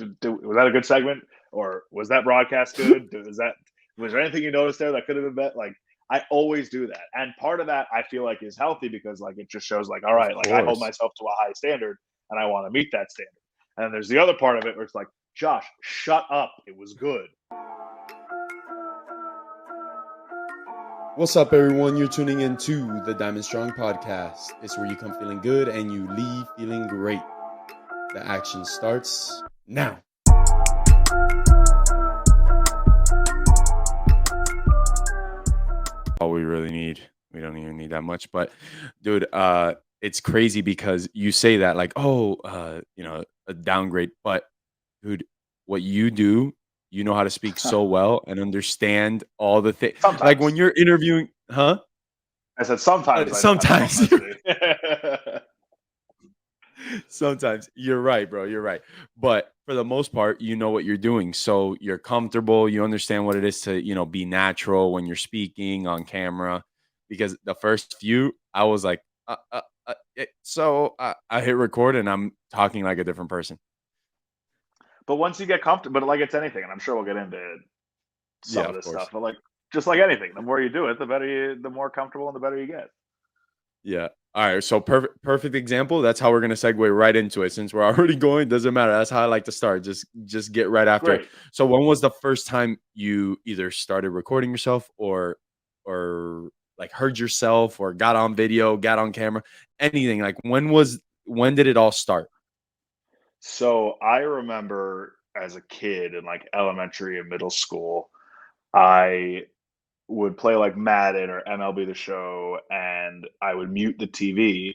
Was that a good segment, or was that broadcast good? Was there anything you noticed there that could have been better? Like, I always do that, and part of that I feel like is healthy because like it just shows like, all Of right, like I hold course. myself to a high standard, and I want to meet that standard. And then there's the other part of it where it's like, Josh, shut up, it was good. What's up, everyone? You're tuning into the Diamond Strong podcast. It's where you come feeling good and you leave feeling great. The action starts now. All we really need. We don't even need that much. But, dude, it's crazy because you say that like, a downgrade. But, dude, what you do, you know how to speak so well and understand all the things. Like when Sometimes. you're interviewing, huh? I said sometimes I don't Sometimes. understand. Sometimes you're right, bro. You're right. But for the most part, you know what you're doing. So you're comfortable. You understand what it is to, be natural when you're speaking on camera. Because the first few, I was like, I hit record and I'm talking like a different person. But once you get comfortable, but like it's anything, and I'm sure we'll get into some Yeah, of of this course. stuff, but like just like anything, the more you do it, the more comfortable and the better you get. Yeah. All right. So perfect example. That's how we're gonna segue right into it. Since we're already going, doesn't matter. That's how I like to start. Just get right after it. Great. So when was the first time you either started recording yourself or like heard yourself or got on video, got on camera, anything? Like when did it all start? So I remember as a kid in like elementary and middle school, I would play like Madden or MLB The Show, and I would mute the TV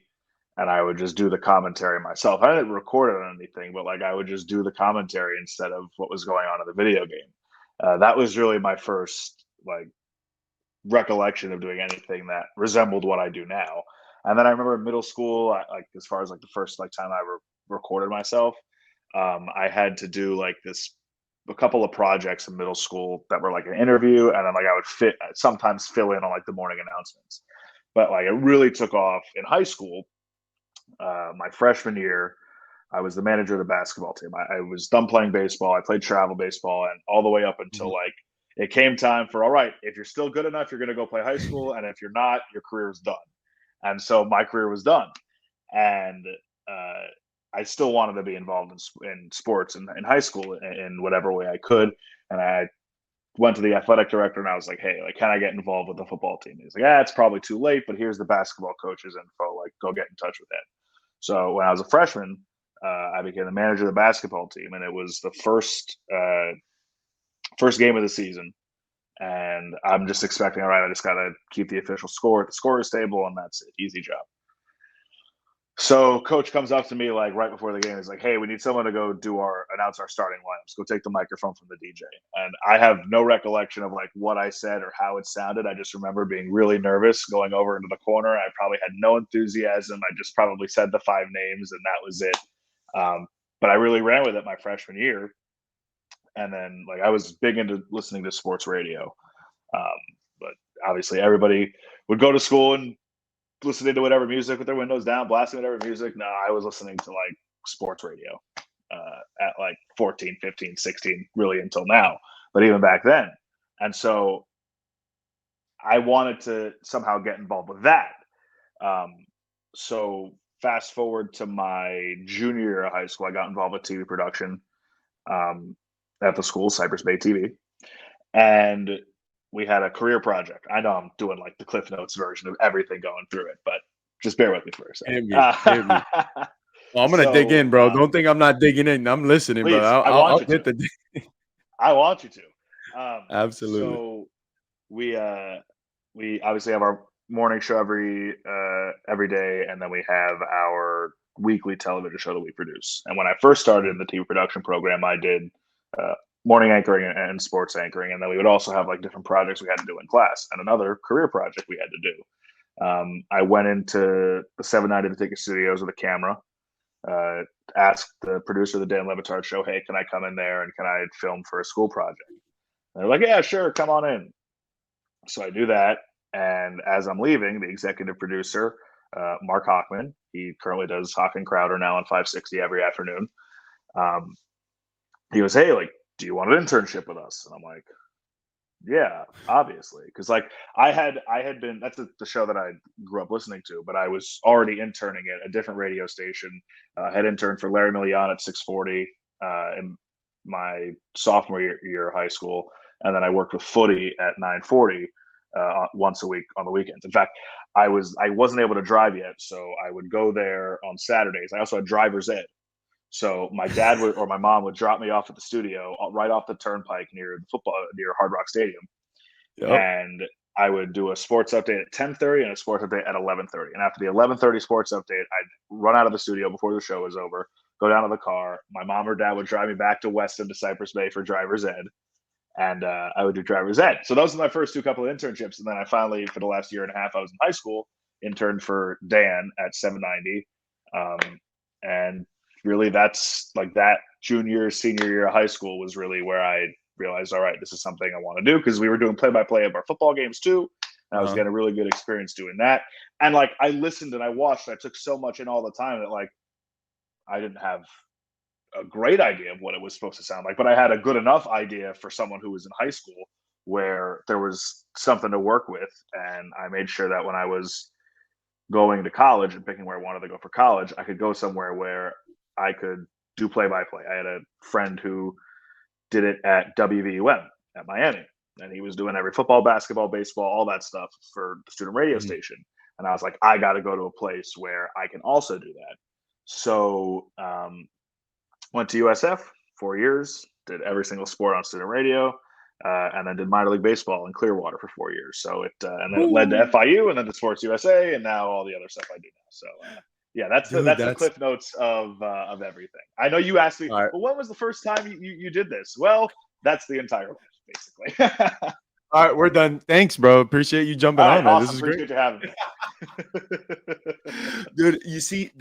and I would just do the commentary myself. I didn't record it on anything, but like I would just do the commentary instead of what was going on in the video game. That was really my first like recollection of doing anything that resembled what I do now. And then I remember in middle school, like as far as like the first like time I recorded myself, I had to do like this a couple of projects in middle school that were like an interview, and then like I would sometimes fill in on like the morning announcements. But like it really took off in high school. My freshman year, I was the manager of the basketball team. I was done playing baseball. I played travel baseball, and all the way up until Mhm. like it came time for all right. If you're still good enough, you're going to go play high school, and if you're not, your career is done. And so my career was done, and uh, I still wanted to be involved in sports in high school in whatever way I could. And I went to the athletic director and I was like, hey, like, can I get involved with the football team? He's like, yeah, it's probably too late, but here's the basketball coach's info. Like, go get in touch with him. So when I was a freshman, I became the manager of the basketball team, and it was the first game of the season. And I'm just expecting, all right, I just got to keep the official score at the scorer's table, and that's it. Easy job. So coach comes up to me like right before the game. He's like, "Hey, we need someone to go announce our starting lineups. Go take the microphone from the DJ." And I have no recollection of like what I said or how it sounded. I just remember being really nervous going over into the corner. I probably had no enthusiasm. I just probably said the five names and that was it. But I really ran with it my freshman year. And then like I was big into listening to sports radio. Um, but obviously everybody would go to school and listening to whatever music with their windows down, blasting whatever music. No, I was listening to like sports radio at like 14, 15, 16, really until now, but even back then. And so I wanted to somehow get involved with that. Um, so fast forward to my junior year of high school, I got involved with TV production um, at the school, Cypress Bay TV. And we had a career project. I know I'm doing like the Cliff Notes version of everything going through it, but just bear with me for a Hit me. Hit me. second. Well, I'm gonna dig So in, bro. Don't think I'm not digging in. I'm listening, bro. please, I I'll want you to. get the I want you to. absolutely. So we obviously have our morning show every day, and then we have our weekly television show that we produce. And when I first started in the TV production program, I did uh, morning anchoring and sports anchoring, and then we would also have like different projects we had to do in class, and another career project we had to do. I went into the 790 The Ticket Studios with a camera, uh, asked the producer of the Dan Levitard show, hey, can I come in there and can I film for a school project? And they're like, yeah, sure, come on in. So I do that. And as I'm leaving, the executive producer, Mark Hockman, he currently does Hawk and Crowder now on 560 every afternoon. Um, he goes, hey, like, do you want an internship with us? And I'm like, yeah, obviously, because like I had been that's the show that I grew up listening to, but I was already interning at a different radio station. Had interned for Larry Million at 640 in my sophomore year of high school, and then I worked with Footy at 940 once a week on the weekends. In fact, I wasn't able to drive yet, so I would go there on Saturdays. I also had driver's ed, so my dad would or my mom would drop me off at the studio right off the turnpike near Hard Rock Stadium, Yep. and I would do a sports update at 10:30 and a sports update at 11:30. And after the 11:30 sports update, I'd run out of the studio before the show was over, go down to the car. My mom or dad would drive me back to Weston to Cypress Bay for driver's ed, and I would do driver's ed. So those were my first two couple of internships, and then I finally, for the last year and a half, I was in high school, interned for Dan at 790, and really that's like that junior senior year of high school was really where I realized, all right, this is something I want to do, because we were doing play-by-play of our football games too, and I was Uh-huh. getting a really good experience doing that. And like I listened and I watched, I took so much in all the time that like I didn't have a great idea of what it was supposed to sound like, but I had a good enough idea for someone who was in high school where there was something to work with. And I made sure that when I was going to college and picking where I wanted to go for college, I could go somewhere where I could do play by play. I had a friend who did it at WVUM at Miami, and he was doing every football, basketball, baseball, all that stuff for the student radio Mhm. station. And I was like, I got to go to a place where I can also do that. So went to USF 4 years, did every single sport on student radio, and then did minor league baseball in Clearwater for 4 years. So and then it led to Woo! FIU, and then to Sports USA, and now all the other stuff I do now. So yeah, that's the Dude, that's the that's cliff notes of everything. I know you asked me, all right. well, when was the first time you did this? Well, that's the entire life, basically. All right, we're done. Thanks, bro. Appreciate you jumping All right, on, man. This awesome. is great. Appreciate you having me. Dude, you see,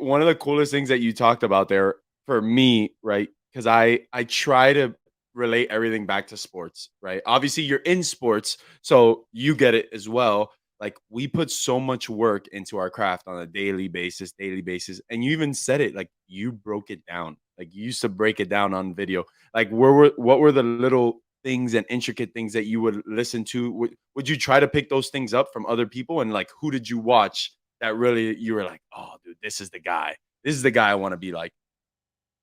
one of the coolest things that you talked about there for me, right? Because I try to relate everything back to sports, right? Obviously, you're in sports, so you get it as well. Like we put so much work into our craft on a daily basis. And you even said it, like you broke it down. Like you used to break it down on video. Like what were the little things and intricate things that you would listen to? Would you try to pick those things up from other people? And like who did you watch that really you were like, oh, dude, this is the guy. This is the guy I want to be like.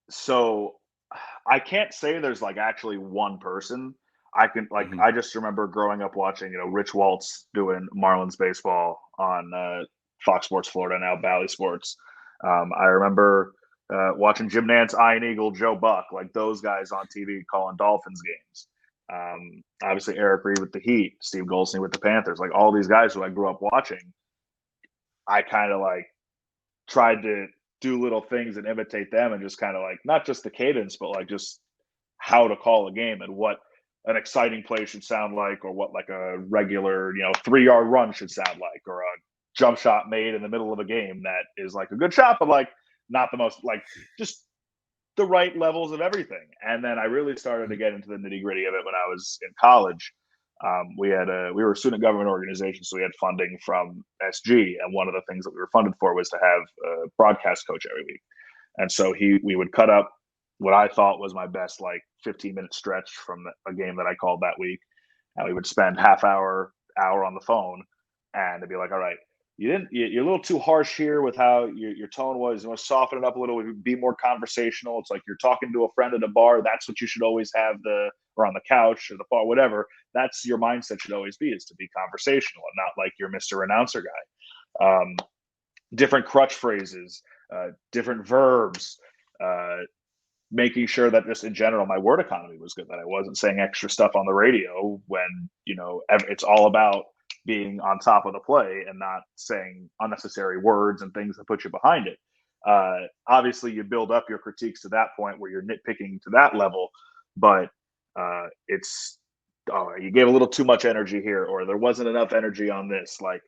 So I can't say there's like actually one person. I can like Mhm. I just remember growing up watching, Rich Waltz doing Marlins baseball on Fox Sports Florida, now Bally Sports. I remember watching Jim Nance, Iron Eagle, Joe Buck, like those guys on TV calling Dolphins games. Obviously Eric Reed with the Heat, Steve Goldstein with the Panthers, like all these guys who I grew up watching. I kind of like tried to do little things and imitate them, and just kind of like not just the cadence, but like just how to call a game and what an exciting play should sound like, or what like a regular 3 yard run should sound like, or a jump shot made in the middle of a game that is like a good shot, but like not the most like just the right levels of everything. And then I really started to Mhm. get into the nitty gritty of it when I was in college. We were a student government organization, so we had funding from SG, and one of the things that we were funded for was to have a broadcast coach every week. And so we would cut up what I thought was my best like 15-minute stretch from a game that I called that week, and we would spend hour on the phone, and it'd be like, all right, you're a little too harsh here with how your tone was. You want to soften it up a little, be more conversational. It's like you're talking to a friend at a bar. That's what you should always have, or on the couch or the bar, whatever. That's your mindset should always be, is to be conversational and not like your Mr. Announcer guy. Different crutch phrases, different verbs, uh, making sure that just in general my word economy was good, that I wasn't saying extra stuff on the radio when it's all about being on top of the play and not saying unnecessary words and things that put you behind it. Obviously you build up your critiques to that point where you're nitpicking to that level, but it's you gave a little too much energy here, or there wasn't enough energy on this, like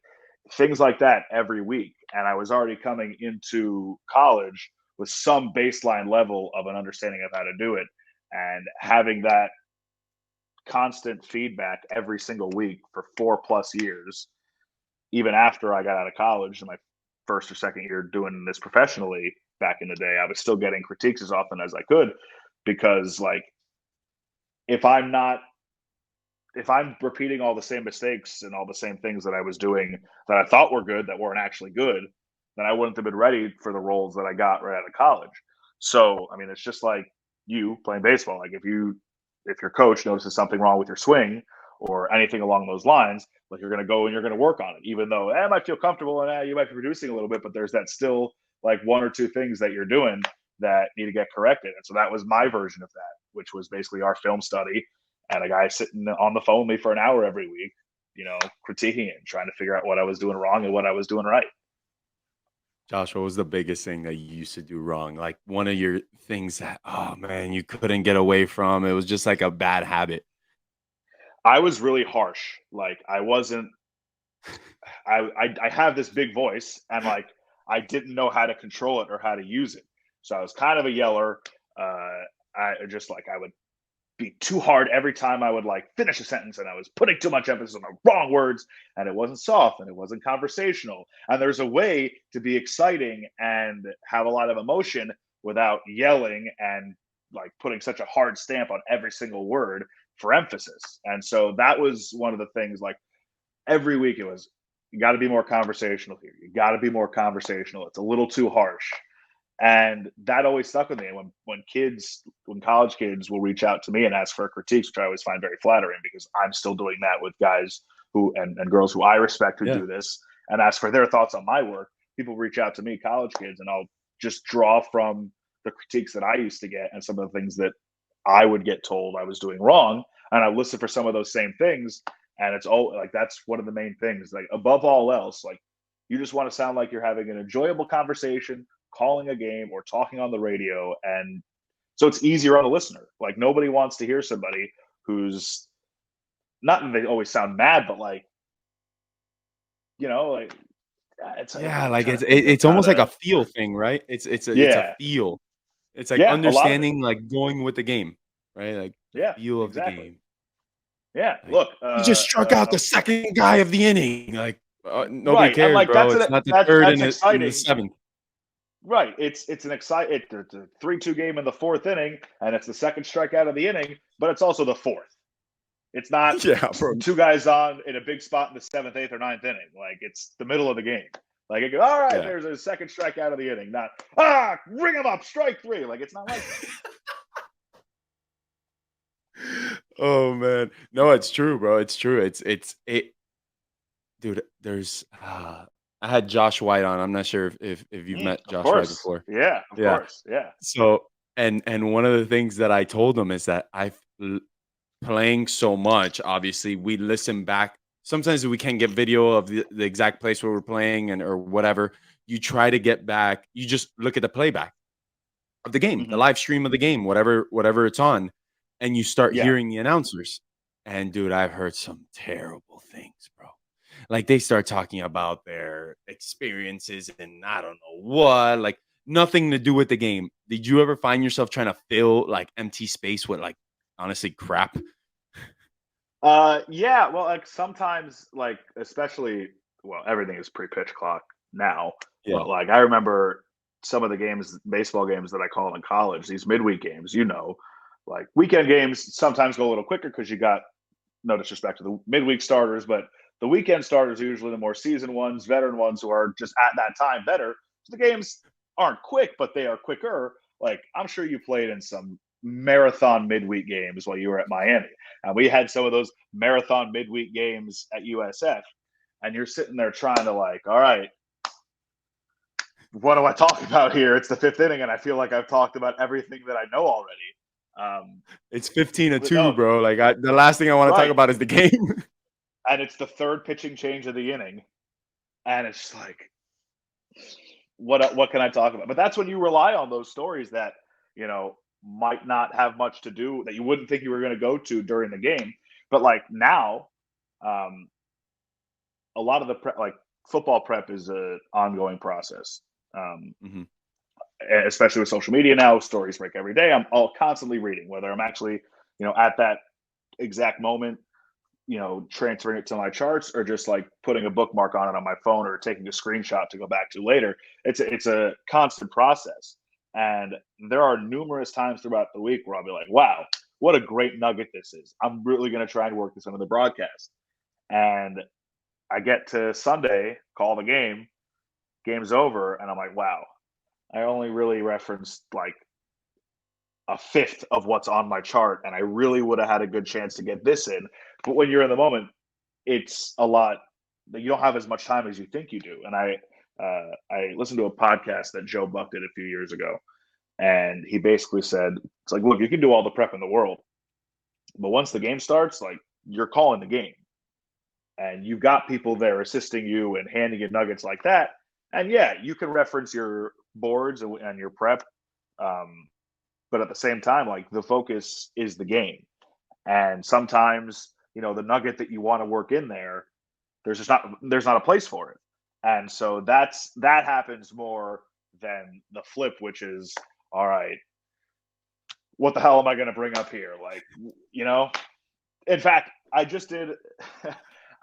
things like that every week. And I was already coming into college with some baseline level of an understanding of how to do it, and having that constant feedback every single week for 4+ years, even after I got out of college in my first or second year doing this professionally back in the day, I was still getting critiques as often as I could, because like if I'm not if I'm repeating all the same mistakes and all the same things that I was doing that I thought were good that weren't actually good, then I wouldn't have been ready for the roles that I got right out of college. So, I mean, it's just like you playing baseball. Like if your coach notices something wrong with your swing or anything along those lines, like you're going to go and you're going to work on it, even though I might feel comfortable and you might be producing a little bit, but there's that still like one or two things that you're doing that need to get corrected. And so that was my version of that, which was basically our film study and a guy sitting on the phone with me for an hour every week, critiquing it, trying to figure out what I was doing wrong and what I was doing right. Josh, what was the biggest thing that you used to do wrong? Like one of your things that, oh man, you couldn't get away from. It was just like a bad habit. I was really harsh. Like I wasn't. I have this big voice, and like I didn't know how to control it or how to use it. So I was kind of a yeller. I would be too hard every time I would like finish a sentence, and I was putting too much emphasis on the wrong words, and it wasn't soft and it wasn't conversational. And there's a way to be exciting and have a lot of emotion without yelling and like putting such a hard stamp on every single word for emphasis. And so that was one of the things like every week it was, you got to be more conversational here. You got to be more conversational. It's a little too harsh. And that always stuck with me. And when college kids will reach out to me and ask for critiques, which I always find very flattering because I'm still doing that with guys who and girls who I respect who Yeah. do this and ask for their thoughts on my work. People reach out to me, college kids, and I'll just draw from the critiques that I used to get and some of the things that I would get told I was doing wrong. And I listen for some of those same things. And it's all like that's one of the main things. Like above all else, like you just want to sound like you're having an enjoyable conversation, calling a game or talking on the radio. And so it's easier on a listener. Like nobody wants to hear somebody who's not that they always sound mad, but like, like Yeah, like it's almost like a feel thing, right? It's a yeah. feel. It's like Yeah. A lot of it. understanding, like going with the game, right? Like the Yeah, feel of the exactly. game. Yeah. Like Look, he just struck out the second guy of the inning. Like nobody right. And cares, like bro. It's not the third that's in the exciting. seventh. Right. It's an exciting it's a 3-2 game in the fourth inning, and it's the second strikeout of the inning, but it's also the fourth. It's not Yeah, bro. two guys on in a big spot in the seventh, eighth, or ninth inning. Like it's the middle of the game. Like it goes, all right, Yeah. there's a second strikeout of the inning. Not ring him up, strike three. Like it's not like that. Oh man. No, it's true, bro. It's true. It dude, there's I had Josh White on. I'm not sure if you've met Of Josh White course. before. Yeah, of Yeah. course. Yeah. So and one of the things that I told him is that playing so much, obviously, we listen back. Sometimes we can't get video of the exact place where we're playing and or whatever. You try to get back. You just look at the playback of the game, the Mm-hmm. live stream of the game, whatever it's on, and you start Yeah. hearing the announcers. And dude, I've heard some terrible things, bro. Like they start talking about their experiences and I don't know what, like nothing to do with the game. Did you ever find yourself trying to fill like empty space with like honestly crap? Yeah, well, like sometimes, like especially, well, everything is pre-pitch clock now, Yeah. but like I remember some of the games, baseball games that I call in college, these midweek games, like weekend games sometimes go a little quicker because you got no disrespect to the midweek starters, but the weekend starters are usually the more seasoned ones, veteran ones who are just at that time better. So the games aren't quick, but they are quicker. Like I'm sure you played in some marathon midweek games while you were at Miami. And we had some of those marathon midweek games at USF. And you're sitting there trying to like, all right, what do I talk about here? It's the fifth inning, and I feel like I've talked about everything that I know already. It's 15-2, No, bro. Like the last thing I want to talk right. about is the game. And it's the third pitching change of the inning. And it's like, what can I talk about? But that's when you rely on those stories that, might not have much to do that you wouldn't think you were going to go to during the game. But like now, a lot of the like football prep is an ongoing process. Mhm. Especially with social media now, stories break every day. I'm all constantly reading, whether I'm actually, at that exact moment, transferring it to my charts or just like putting a bookmark on it on my phone or taking a screenshot to go back to later. It's a constant process. And there are numerous times throughout the week where I'll be like, wow, what a great nugget this is. I'm really going to try and work this into the broadcast. And I get to Sunday, call the game, game's over, and I'm like, wow, I only really referenced like a fifth of what's on my chart, and I really would have had a good chance to get this in. But when you're in the moment, it's a lot. You don't have as much time as you think you do. And I listened to a podcast that Joe Buck did a few years ago, and he basically said, "It's like, look, you can do all the prep in the world, but once the game starts, like you're calling the game, and you've got people there assisting you and handing you nuggets like that. And yeah, you can reference your boards and your prep, but at the same time, like the focus is the game. And sometimes, the nugget that you want to work in there's not a place for it. And so that happens more than the flip, which is, all right, what the hell am I going to bring up here? Like, in fact, I just did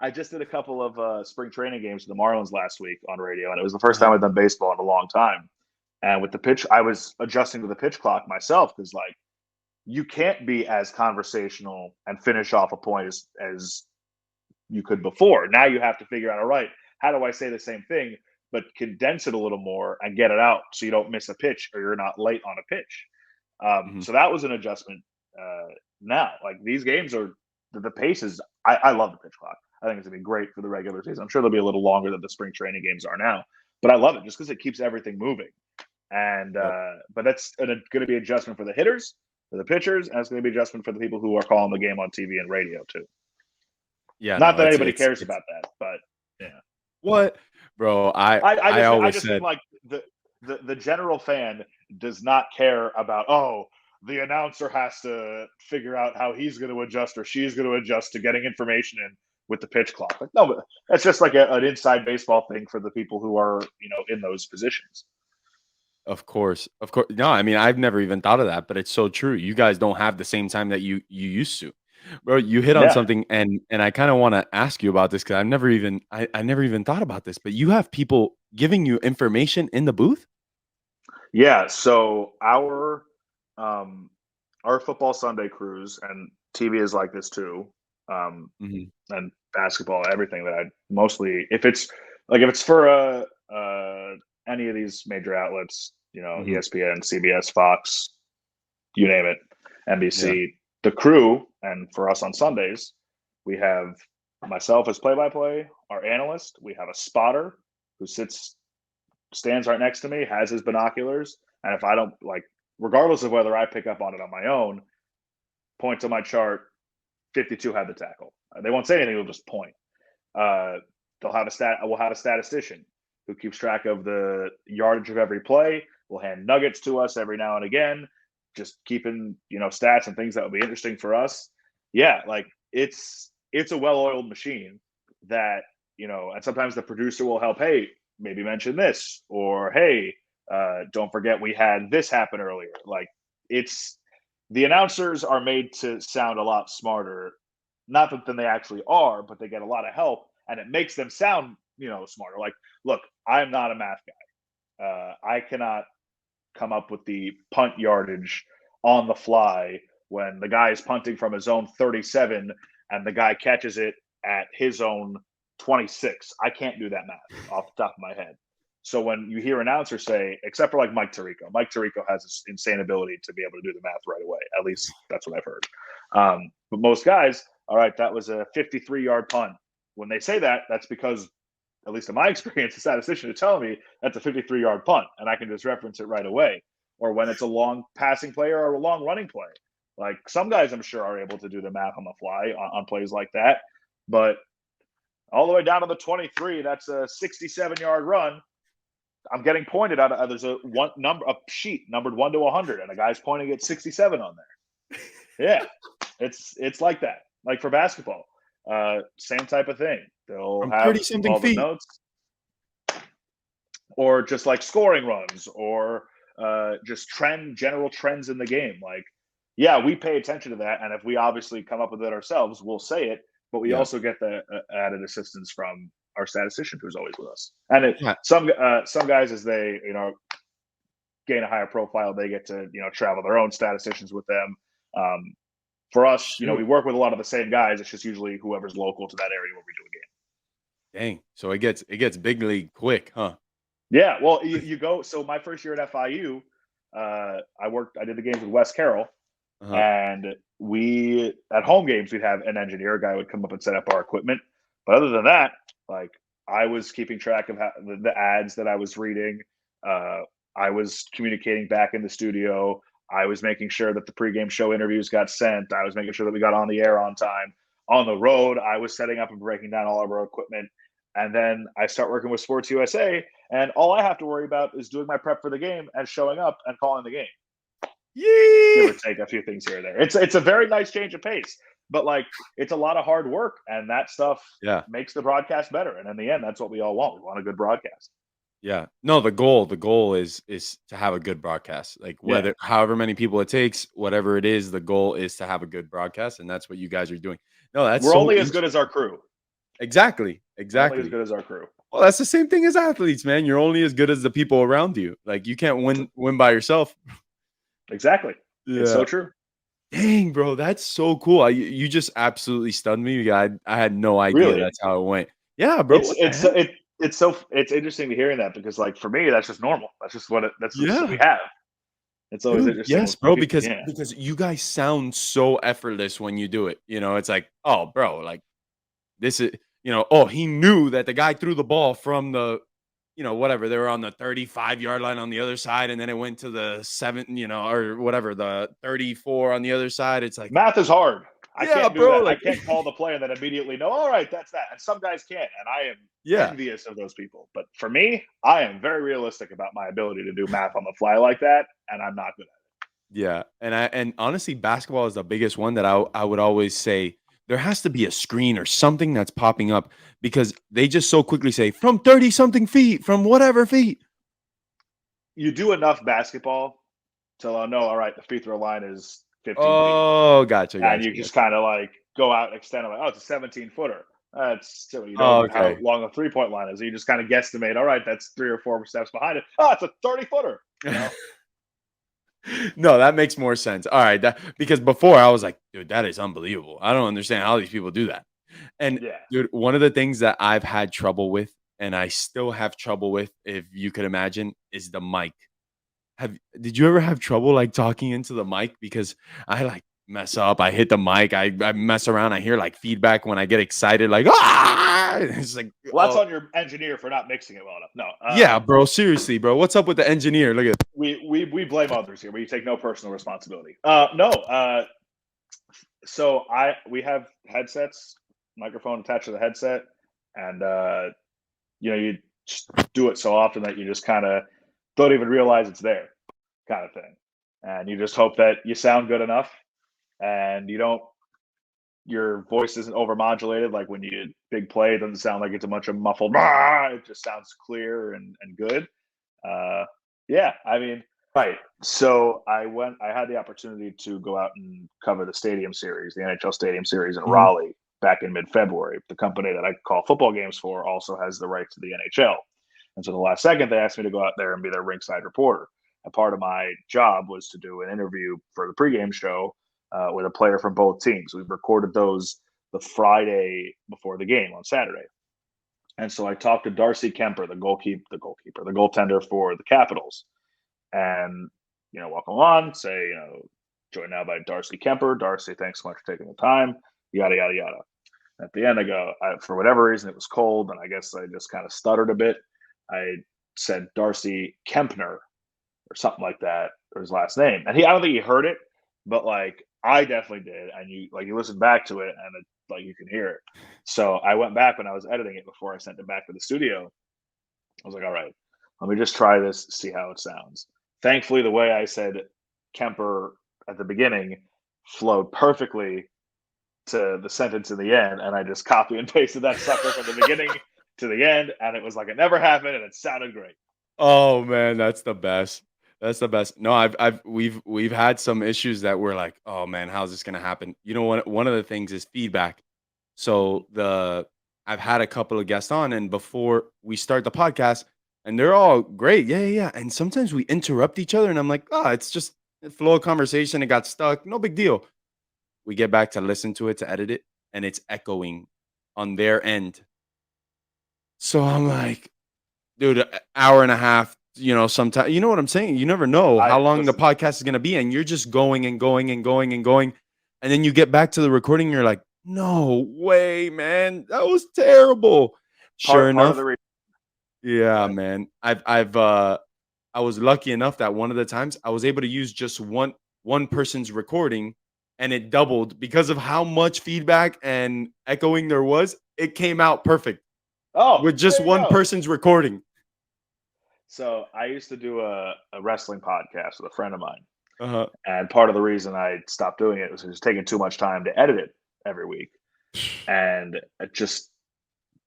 a couple of spring training games for the Marlins last week on radio, and it was the first time I'd done baseball in a long time. And with the pitch, I was adjusting to the pitch clock myself because, like, you can't be as conversational and finish off a point as you could before. Now you have to figure out, all right, how do I say the same thing, but condense it a little more and get it out so you don't miss a pitch or you're not late on a pitch. So that was an adjustment. Now, like these games are the pace is. I love the pitch clock. I think it's gonna be great for the regular season. I'm sure they'll be a little longer than the spring training games are now, but I love it just because it keeps everything moving. And but that's going to be adjustment for the hitters, for the pitchers, and it's going to be adjustment for the people who are calling the game on TV and radio too. Yeah, not that anybody cares about that, but yeah. What, bro? I always said think like the general fan does not care about, oh, the announcer has to figure out how he's going to adjust or she's going to adjust to getting information in with the pitch clock. Like, no, but that's just like an inside baseball thing for the people who are, in those positions. Of course. No, I mean, I've never even thought of that, but it's so true. You guys don't have the same time that you used to. Bro, you hit on something, and I kind of want to ask you about this because I never even thought about this, but you have people giving you information in the booth? Yeah, so our Football Sunday cruise, and TV is like this too, and basketball, everything that I mostly, if it's for any of these major outlets, ESPN, CBS, Fox, you name it, NBC, the crew, and for us on Sundays, we have myself as play-by-play, our analyst, we have a spotter who stands right next to me, has his binoculars, and if I don't, like, regardless of whether I pick up on it on my own, point to my chart, 52 had the tackle. They won't say anything, they'll just point. We'll have a statistician who keeps track of the yardage of every play, will hand nuggets to us every now and again, just keeping, stats and things that would be interesting for us. Yeah, like it's a well-oiled machine that, and sometimes the producer will help, hey, maybe mention this, or hey, don't forget we had this happen earlier. Like the announcers are made to sound a lot smarter, not than they actually are, but they get a lot of help and it makes them sound, smarter. Like, look, I'm not a math guy. I cannot come up with the punt yardage on the fly when the guy is punting from his own 37 and the guy catches it at his own 26. I can't do that math off the top of my head. So when you hear announcers say, except for like Mike Tirico has this insane ability to be able to do the math right away. At least that's what I've heard. But most guys, all right, that was a 53-yard punt. When they say that, that's because, at least in my experience, the statistician is telling me that's a 53-yard punt, and I can just reference it right away. Or when it's a long passing play or a long running play. Like some guys, I'm sure, are able to do the math on the fly on plays like that. But all the way down to the 23, that's a 67-yard run. I'm getting pointed out. There's a sheet numbered 1 to 100, and a guy's pointing at 67 on there. Yeah, it's like that. Like for basketball, same type of thing. They'll have all the notes, or just like scoring runs, or just general trends in the game. Like, yeah, we pay attention to that, and if we obviously come up with it ourselves, we'll say it. But we also get the added assistance from our statistician, who's always with us. And some guys, as they gain a higher profile, they get to, travel their own statisticians with them. For us, we Shoot. work with a lot of the same guys. It's just usually whoever's local to that area where we do a game. Dang. So it gets big league quick, huh? Yeah, well, you go. So my first year at FIU, I did the games with Wes Carroll, Uh-huh. and we at home games we'd have an engineer guy would come up and set up our equipment. But other than that, like I was keeping track of the ads that I was reading. Uh, I was communicating back in the studio. I was making sure that the pregame show interviews got sent. I was making sure that we got on the air on time. On the road, I was setting up and breaking down all of our equipment. And then I start working with Sports USA, and all I have to worry about is doing my prep for the game and showing up and calling the game. Give or Yee! take a few things here or there. It's a very nice change of pace, but like it's a lot of hard work, and that stuff Yeah. makes the broadcast better. And in the end, that's what we all want. We want a good broadcast. Yeah. No, the goal is to have a good broadcast. Like Yeah, however many people it takes, whatever it is, the goal is to have a good broadcast, and that's what you guys are doing. No, that's we're so only as good interesting. as our crew. Exactly. We're only as Exactly. good as our crew. Well, that's the same thing as athletes, man. You're only as good as the people around you. Like you can't win by yourself. Exactly. It's Yeah. so true. Dang, bro, that's so cool. You just absolutely stunned me. I had no idea Really, that's how it went. Yeah, bro. it's What the it's heck? it's interesting to hearing that because like for me, that's just normal. That's just that's just what we Yeah. have. It's always Dude, interesting yes, when bro, people. because Yeah, because you guys sound so effortless when you do it. It's like, oh, bro, like this is, oh, he knew that the guy threw the ball from the, whatever. They were on the 35-yard line on the other side, and then it went to the 7, or whatever, the 34 on the other side. It's like, math is hard. I yeah, can't do bro, that. I like, can't call the play and then immediately know, all right, that's that. And some guys can't. And I am yeah. envious of those people. But for me, I am very realistic about my ability to do math on the fly like that. And I'm not good at Yeah, and honestly, basketball is the biggest one that I would always say there has to be a screen or something that's popping up because they just so quickly say from 30 something feet, from whatever feet. it. You do enough basketball till I know, all right, the free throw line is 15 feet. Oh, gotcha, And gotcha, you just gotcha. kind of like go out and extend it like, oh, it's a 17-footer. That's silly. You don't Oh, know how okay. long a 3-point line is. You just kind of guesstimate, all right, that's 3 or 4 steps behind it. Oh, it's a 30-footer, you know? No, that makes more sense. All right, because before I was like, dude, that is unbelievable. I don't understand how these people do that. And Yeah. dude, one of the things that I've had trouble with, and I still have trouble with, if you could imagine, is the mic. Did you ever have trouble like talking into the mic? Because I like mess up, I hit the mic, I mess around, I hear like feedback when I get excited, like it's like, Well, that's oh on your engineer for not mixing it well enough. No, yeah, bro. Seriously, bro. What's up with the engineer? Look at we blame others here. We take no personal responsibility. No. So we have headsets, microphone attached to the headset, and you just do it so often that you just kind of don't even realize it's there, kind of thing. And you just hope that you sound good enough, and your voice isn't overmodulated. Like when you big play, it doesn't sound like it's a bunch of muffled. "Rah!" It just sounds clear and good. Uh, yeah, I mean, right. So I had the opportunity to go out and cover the Stadium Series, the NHL Stadium Series in Mhm. Raleigh back in mid-February. The company that I call football games for also has the rights to the NHL. And so the last second, they asked me to go out there and be their ringside reporter. And part of my job was to do an interview for the pregame show with a player from both teams. We recorded those the Friday before the game on Saturday. And so I talked to Darcy Kemper, the goaltender for the Capitals, and welcome on, say, joined now by Darcy Kemper. Darcy, thanks so much for taking the time. Yada yada yada. At the end, I go, for whatever reason, it was cold, and I guess I just kind of stuttered a bit. I said Darcy Kempner or something like that, or his last name, and I don't think he heard it, but like I definitely did, and you listen back to it, and like you can hear it. So I went back when I was editing it before I sent it back to the studio. I was like, all right, let me just try this, see how it sounds. Thankfully, the way I said Kemper at the beginning flowed perfectly to the sentence in the end, and I just copy and pasted that sucker from the beginning to the end, and it was like it never happened, and it sounded great. Oh man, that's the best. That's the best. No, we've had some issues that we're like, oh man, how's this gonna happen? One of the things is feedback. Mhm. So I've had a couple of guests on, and before we start the podcast, And they're all great. Yeah, yeah, yeah. And sometimes we interrupt each other and I'm like, oh, it's just a flow of conversation. It got stuck. No big deal. We get back to listen to it, to edit it, and it's echoing on their end. So I'm like, dude, an hour and a half, sometimes, you know what I'm saying? You never know I how long the listen. podcast is going to be. And you're just going and going and going and going. And then you get back to the recording. And you're like, no way, man. That was terrible. Sure Part of the enough. reason. Yeah, man. I was lucky enough that one of the times I was able to use just one person's recording and it doubled because of how much feedback and echoing there was. It came out perfect Oh, with just there you one go. person's recording. So I used to do a wrestling podcast with a friend of mine, Uh-huh. and part of the reason I stopped doing it was it was taking too much time to edit it every week, and just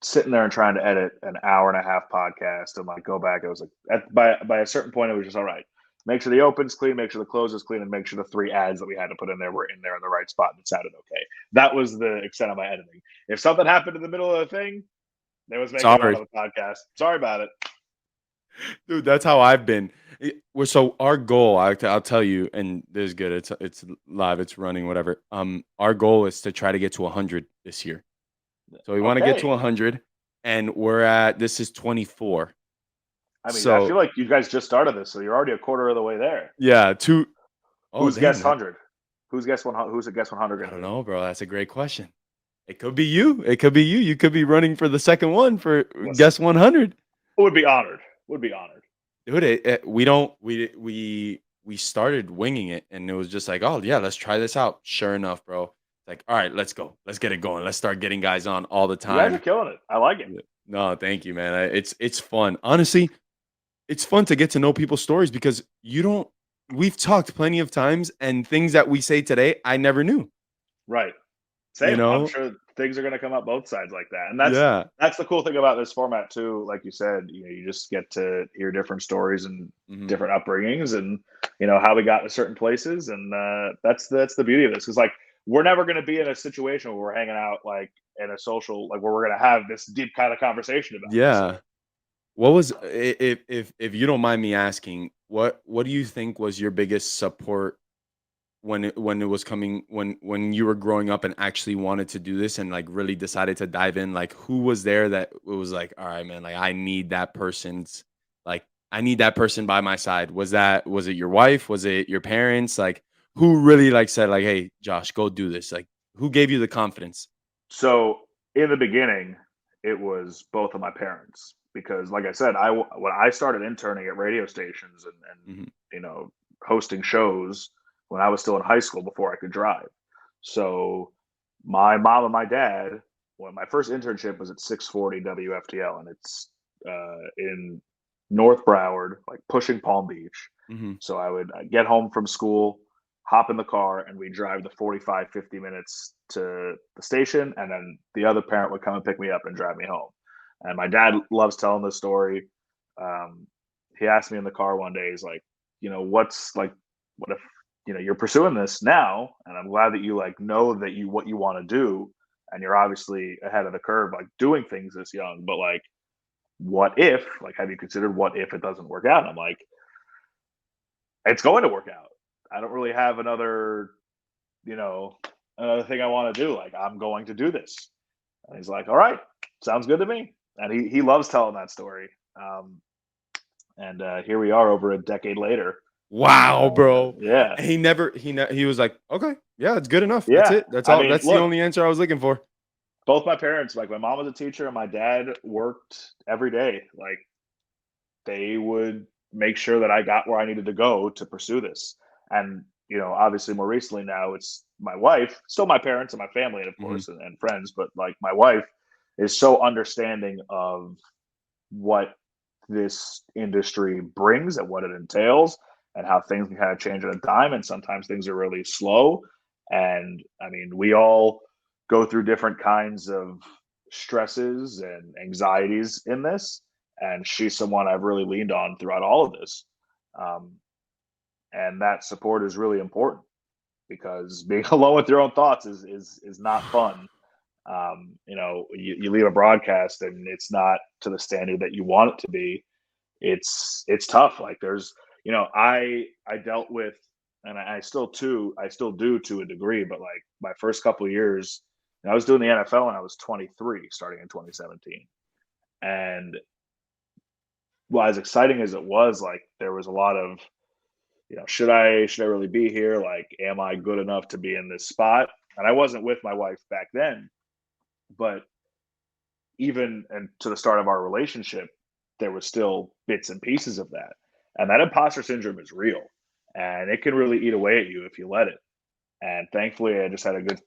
sitting there and trying to edit an hour and a half podcast and like go back. It was like by a certain point, it was just all right. Make sure the open's clean, make sure the close is clean, and make sure the 3 ads that we had to put in there were in there in the right spot and it sounded okay. That was the extent of my editing. If something happened in the middle of the thing, they was making it Sorry. onto the podcast. Sorry about it. Dude, that's how I've been. So our goal, I'll tell you, and this is good. It's live, it's running, whatever. Our goal is to try to get to 100 this year. So we want to get to Okay. 100, and this is 24. I mean, I So feel like you guys just started this, so you're already a quarter of the way there. yeah, two. Oh, Who's damn guest that. 100? Who's guest 100? Who's at guest 100 I going to don't be? know, bro. That's a great question. It could be you. It could be you. You could be running for the second one for Listen, guess 100. would be honored. Would be honored. Dude, we don't we started winging it, and it was just like, oh yeah, let's try this out. Sure enough, bro. Like, all right, let's go. Let's get it going. Let's start getting guys on all the You guys are time. killing it. I like it. Yeah. No, thank you, man. It's fun. Honestly, it's fun to get to know people's stories because you don't. We've talked plenty of times, and things that we say today, I never knew. Right. You Same. I'm know? sure things are going to come up both sides like that, and Yeah. that's the cool thing about this format too. Like you said, you just get to hear different stories and Hmm. different upbringings, and how we got to certain places, and that's the beauty of this. Because like we're never going to be in a situation where we're hanging out like in a social like where we're going to have this deep kind of conversation about it. So Yeah. What was if you don't mind me asking, what do you think was your biggest support when it was coming when you were growing up and actually wanted to do this and like really decided to dive in? Like who was there that it was like, all right, man, like I need that person by my side. Was it your wife? Was it your parents? Like who really like said like, hey, Josh, go do this? Like who gave you the confidence? So in the beginning, it was both of my parents because, like I said, when I started interning at radio stations and Hmm. hosting shows when I was still in high school before I could drive. So my mom and my dad, when my first internship was at 640 WFTL, and it's in North Broward, like pushing Palm Beach. Hmm. So I would get home from school, hop in the car, and we drive the 45, 50 minutes to the station. And then the other parent would come and pick me up and drive me home. And my dad loves telling this story. Um, he asked me in the car one day, he's like, what's like, what if, you're pursuing this now? And I'm glad that you like know that what you want to do. And you're obviously ahead of the curve, like doing things this young, but like, what if, like, have you considered what if it doesn't work out? And I'm like, it's going to work out. I don't really have you know, another thing I want to do. Like, I'm going to do this. And he's like, all right, sounds good to me. And he loves telling that story. And here we are over a decade later. Wow, bro. Yeah. He was like, okay, yeah, it's good enough. That's Yeah. it. That's I all. mean, That's the look, only answer I was looking for. both my parents, like my mom was a teacher and my dad worked every day. Like they would make sure that I got where I needed to go to pursue this. And, obviously more recently now it's my wife, still my parents and my family, and of Mhm. course, and friends, but like my wife is so understanding of what this industry brings and what it entails and how things can kind of change at a dime. And sometimes things are really slow. And I mean, we all go through different kinds of stresses and anxieties in this. And she's someone I've really leaned on throughout all of this. Um, and that support is really important because being alone with your own thoughts is not fun. You leave a broadcast and it's not to the standard that you want it to be. it's tough. Like there's, I dealt with, and I still do to a degree, but like my first couple of years, I was doing the NFL when I was 23, starting in 2017, and well, as exciting as it was, like there was a lot of, should I really be here? Like, am I good enough to be in this spot? And I wasn't with my wife back then, but even and to the start of our relationship, there was still bits and pieces of that. And that imposter syndrome is real, and it can really eat away at you if you let it. And thankfully, I just had a good,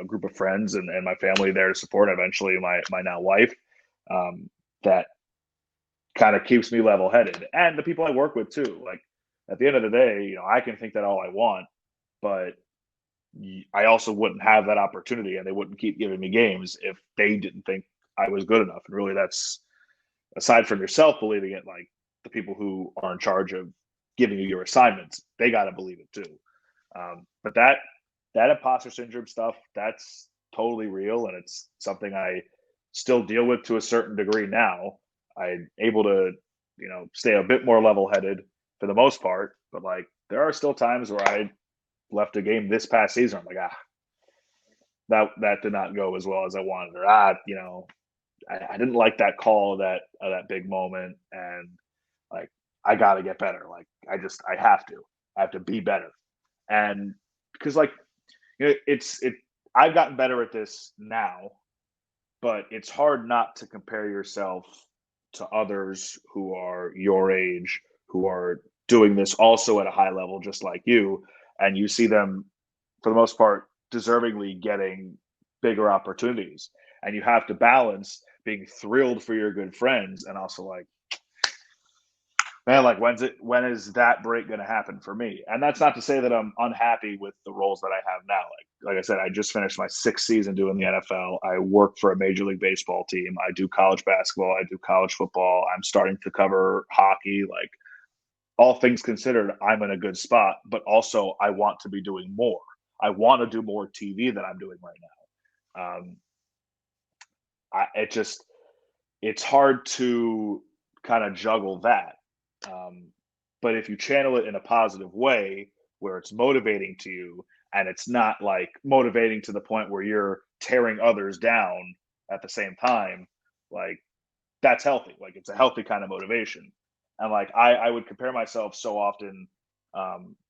group of friends and my family there to support. Eventually, my now wife, that kind of keeps me level headed, and the people I work with too. Like at the end of the day, I can think that all I want, but I also wouldn't have that opportunity, and they wouldn't keep giving me games if they didn't think I was good enough. And really, that's aside from yourself believing it, like the people who are in charge of giving you your assignments, they got to believe it too. But that imposter syndrome stuff, that's totally real, and it's something I still deal with to a certain degree now. I'm able to, stay a bit more level headed for the most part, but like there are still times where I left a game this past season. I'm like, that did not go as well as I wanted, or I didn't like that call, that big moment, and like I got to get better. Like I have to be better, and because like I've gotten better at this now, but it's hard not to compare yourself to others who are your age, who are doing this also at a high level, just like you, and you see them for the most part deservingly getting bigger opportunities, and you have to balance being thrilled for your good friends and also like, man, like when is that break going to happen for me? And that's not to say that I'm unhappy with the roles that I have now. Like I said, I just finished my 6th season doing the NFL. I work for a Major League Baseball team. I do college basketball. I do college football. I'm starting to cover hockey. Like all things considered, I'm in a good spot. But also, I want to be doing more. I want to do more TV than I'm doing right now. It's hard to kind of juggle that. Um, but if you channel it in a positive way where it's motivating to you, and it's not like motivating to the point where you're tearing others down at the same time, like that's healthy. Like it's a healthy kind of motivation. And like I would compare myself so often,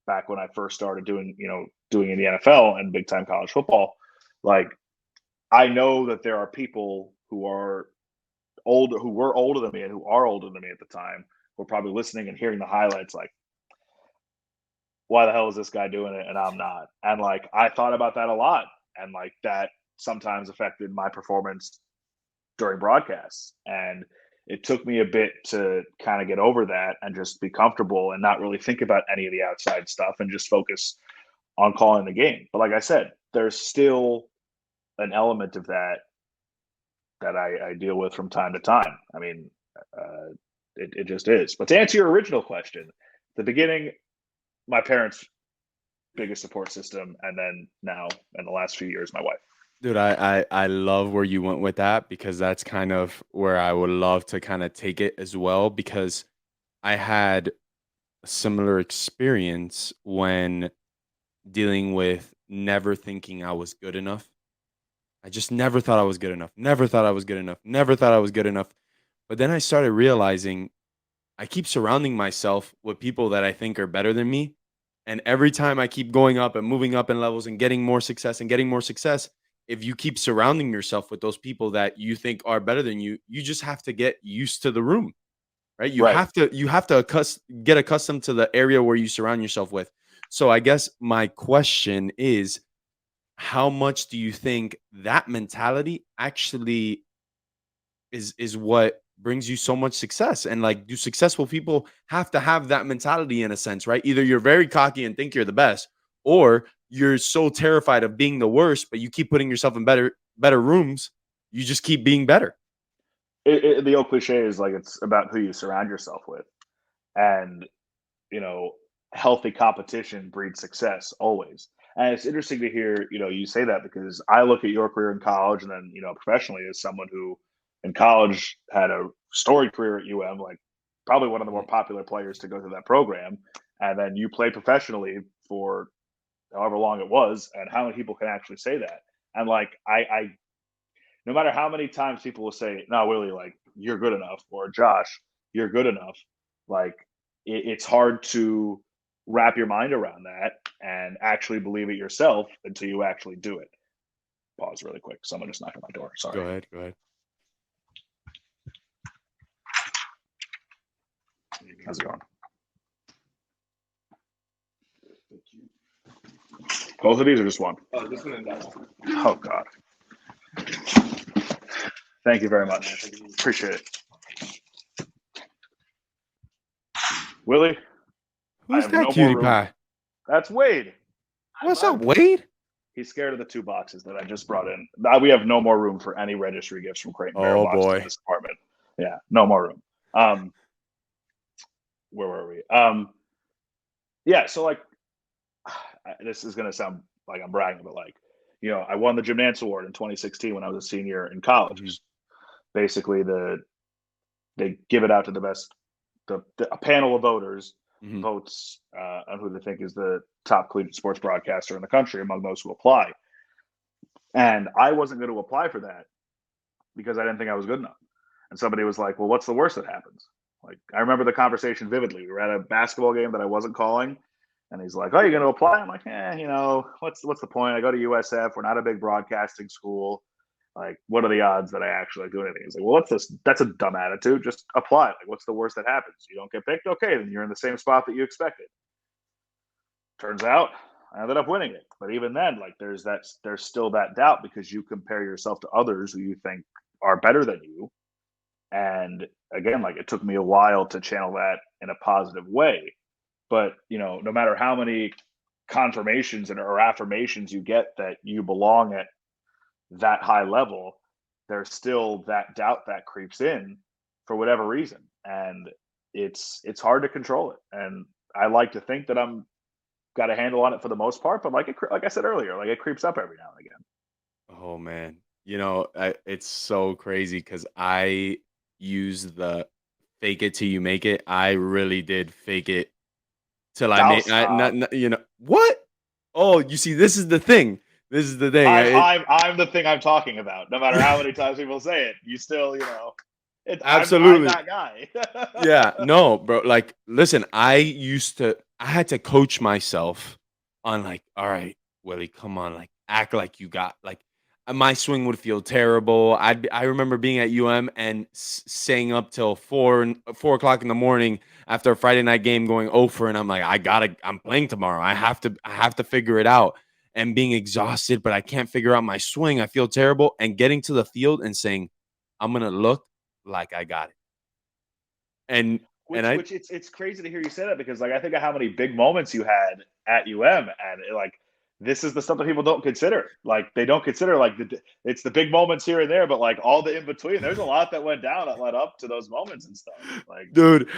back when I first started doing in the NFL and big time college football. Like I know that there are people who are older, who were older than me and who are older than me at the time, who are probably listening and hearing the highlights like, why the hell is this guy doing it and I'm not? And like I thought about that a lot, and like that sometimes affected my performance during broadcasts. And it took me a bit to kind of get over that and just be comfortable and not really think about any of the outside stuff and just focus on calling the game. But like I said, there's still an element of that I deal with from time to time. I mean, it just is. But to answer your original question, the beginning, my parents' biggest support system, and then now in the last few years, my wife. Dude, I love where you went with that because that's kind of where I would love to kind of take it as well because I had a similar experience when dealing with never thinking I was good enough. I just never thought I was good enough. Never thought I was good enough. Never thought I was good enough. But then I started realizing I keep surrounding myself with people that I think are better than me. And every time I keep going up and moving up in levels and getting more success and getting more success, if you keep surrounding yourself with those people that you think are better than you just have to get used to the room, right? Right. You have to get accustomed to the area where you surround yourself with. So I guess my question is, how much do you think that mentality actually is what brings you so much success? And like, do successful people have to have that mentality in a sense, right? Either you're very cocky and think you're the best, or you're so terrified of being the worst, but you keep putting yourself in better rooms, you just keep being better. The old cliche is like it's about who you surround yourself with, and you know, healthy competition breeds success always. And it's interesting to hear, you say that because I look at your career in college and then, professionally as someone who in college had a storied career at UM. Like probably one of the more popular players to go through that program. And then you play professionally for however long it was, and how many people can actually say that? And like, I no matter how many times people will say, "No, Willie, like you're good enough," or "Josh, you're good enough," like it's hard to wrap your mind around that and actually believe it yourself until you actually do it. Pause really quick. Someone just knocked on my door. Sorry. Go ahead. Go ahead. How's it going? Both of these or just one? Oh, this one and that one. Oh, God. Thank you very much. Appreciate it. Willie? Who's that cutie pie? That's Wade. What's up, Wade? He's scared of the 2 boxes that I just brought in. We have no more room for any registry gifts from Crate and Barrel boxes in this apartment. Yeah, no more room. Where were we? Yeah, so like, this is gonna sound like I'm bragging, but like, I won the Jim Nantz Award in 2016 when I was a senior in college. Mm-hmm. Basically, they give it out to the best, a panel of voters votes on who they think is the top collegiate sports broadcaster in the country among those who apply. And I wasn't going to apply for that because I didn't think I was good enough. And somebody was like, "Well, what's the worst that happens?" Like, I remember the conversation vividly. We were at a basketball game that I wasn't calling, and he's like, "Oh, you're going to apply?" I'm like, what's the point? I go to USF. We're not a big broadcasting school. Like, what are the odds that I actually do anything? He's like, "Well, what's this? That's a dumb attitude. Just apply. Like, what's the worst that happens? You don't get picked? Okay, then you're in the same spot that you expected." Turns out I ended up winning it. But even then, like, there's still that doubt because you compare yourself to others who you think are better than you. And again, like, it took me a while to channel that in a positive way. But, no matter how many confirmations or affirmations you get that you belong at that high level, there's still that doubt that creeps in for whatever reason. And it's hard to control it. And I like to think that I'm got a handle on it for the most part, but like I said earlier, like, it creeps up every now and again. Oh man, it's so crazy because I use the fake it till you make it. I really did fake it till I made. What? Oh, you see, this is the thing. This is the thing. I'm the thing I'm talking about. No matter how many times people say it, you still, absolutely I'm that guy. Yeah, no, bro. Like, listen, I had to coach myself on like, all right, Willie, come on, like, act like you got like. My swing would feel terrible. I remember being at and staying up till 4 o'clock in the morning after a Friday night game, going over, and I'm like, I'm playing tomorrow. I have to figure it out. And being exhausted, but I can't figure out my swing. I feel terrible. And getting to the field and saying, I'm gonna look like I got it. And it's crazy to hear you say that because, like, I think of how many big moments you had at and like, this is the stuff that people don't consider. Like, they don't consider, like, it's the big moments here and there, but like all the in between, there's a lot that went down that led up to those moments and stuff. Like, dude,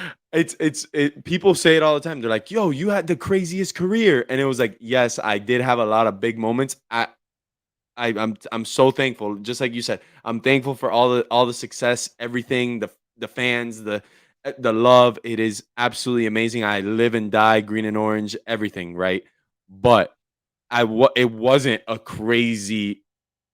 people say it all the time. They're like, "Yo, you had the craziest career," and it was like, yes, I did have a lot of big moments. I'm so thankful. Just like you said, I'm thankful for all the success, everything, the fans, the love. It is absolutely amazing. I live and die green and orange, everything, right? But it wasn't a crazy,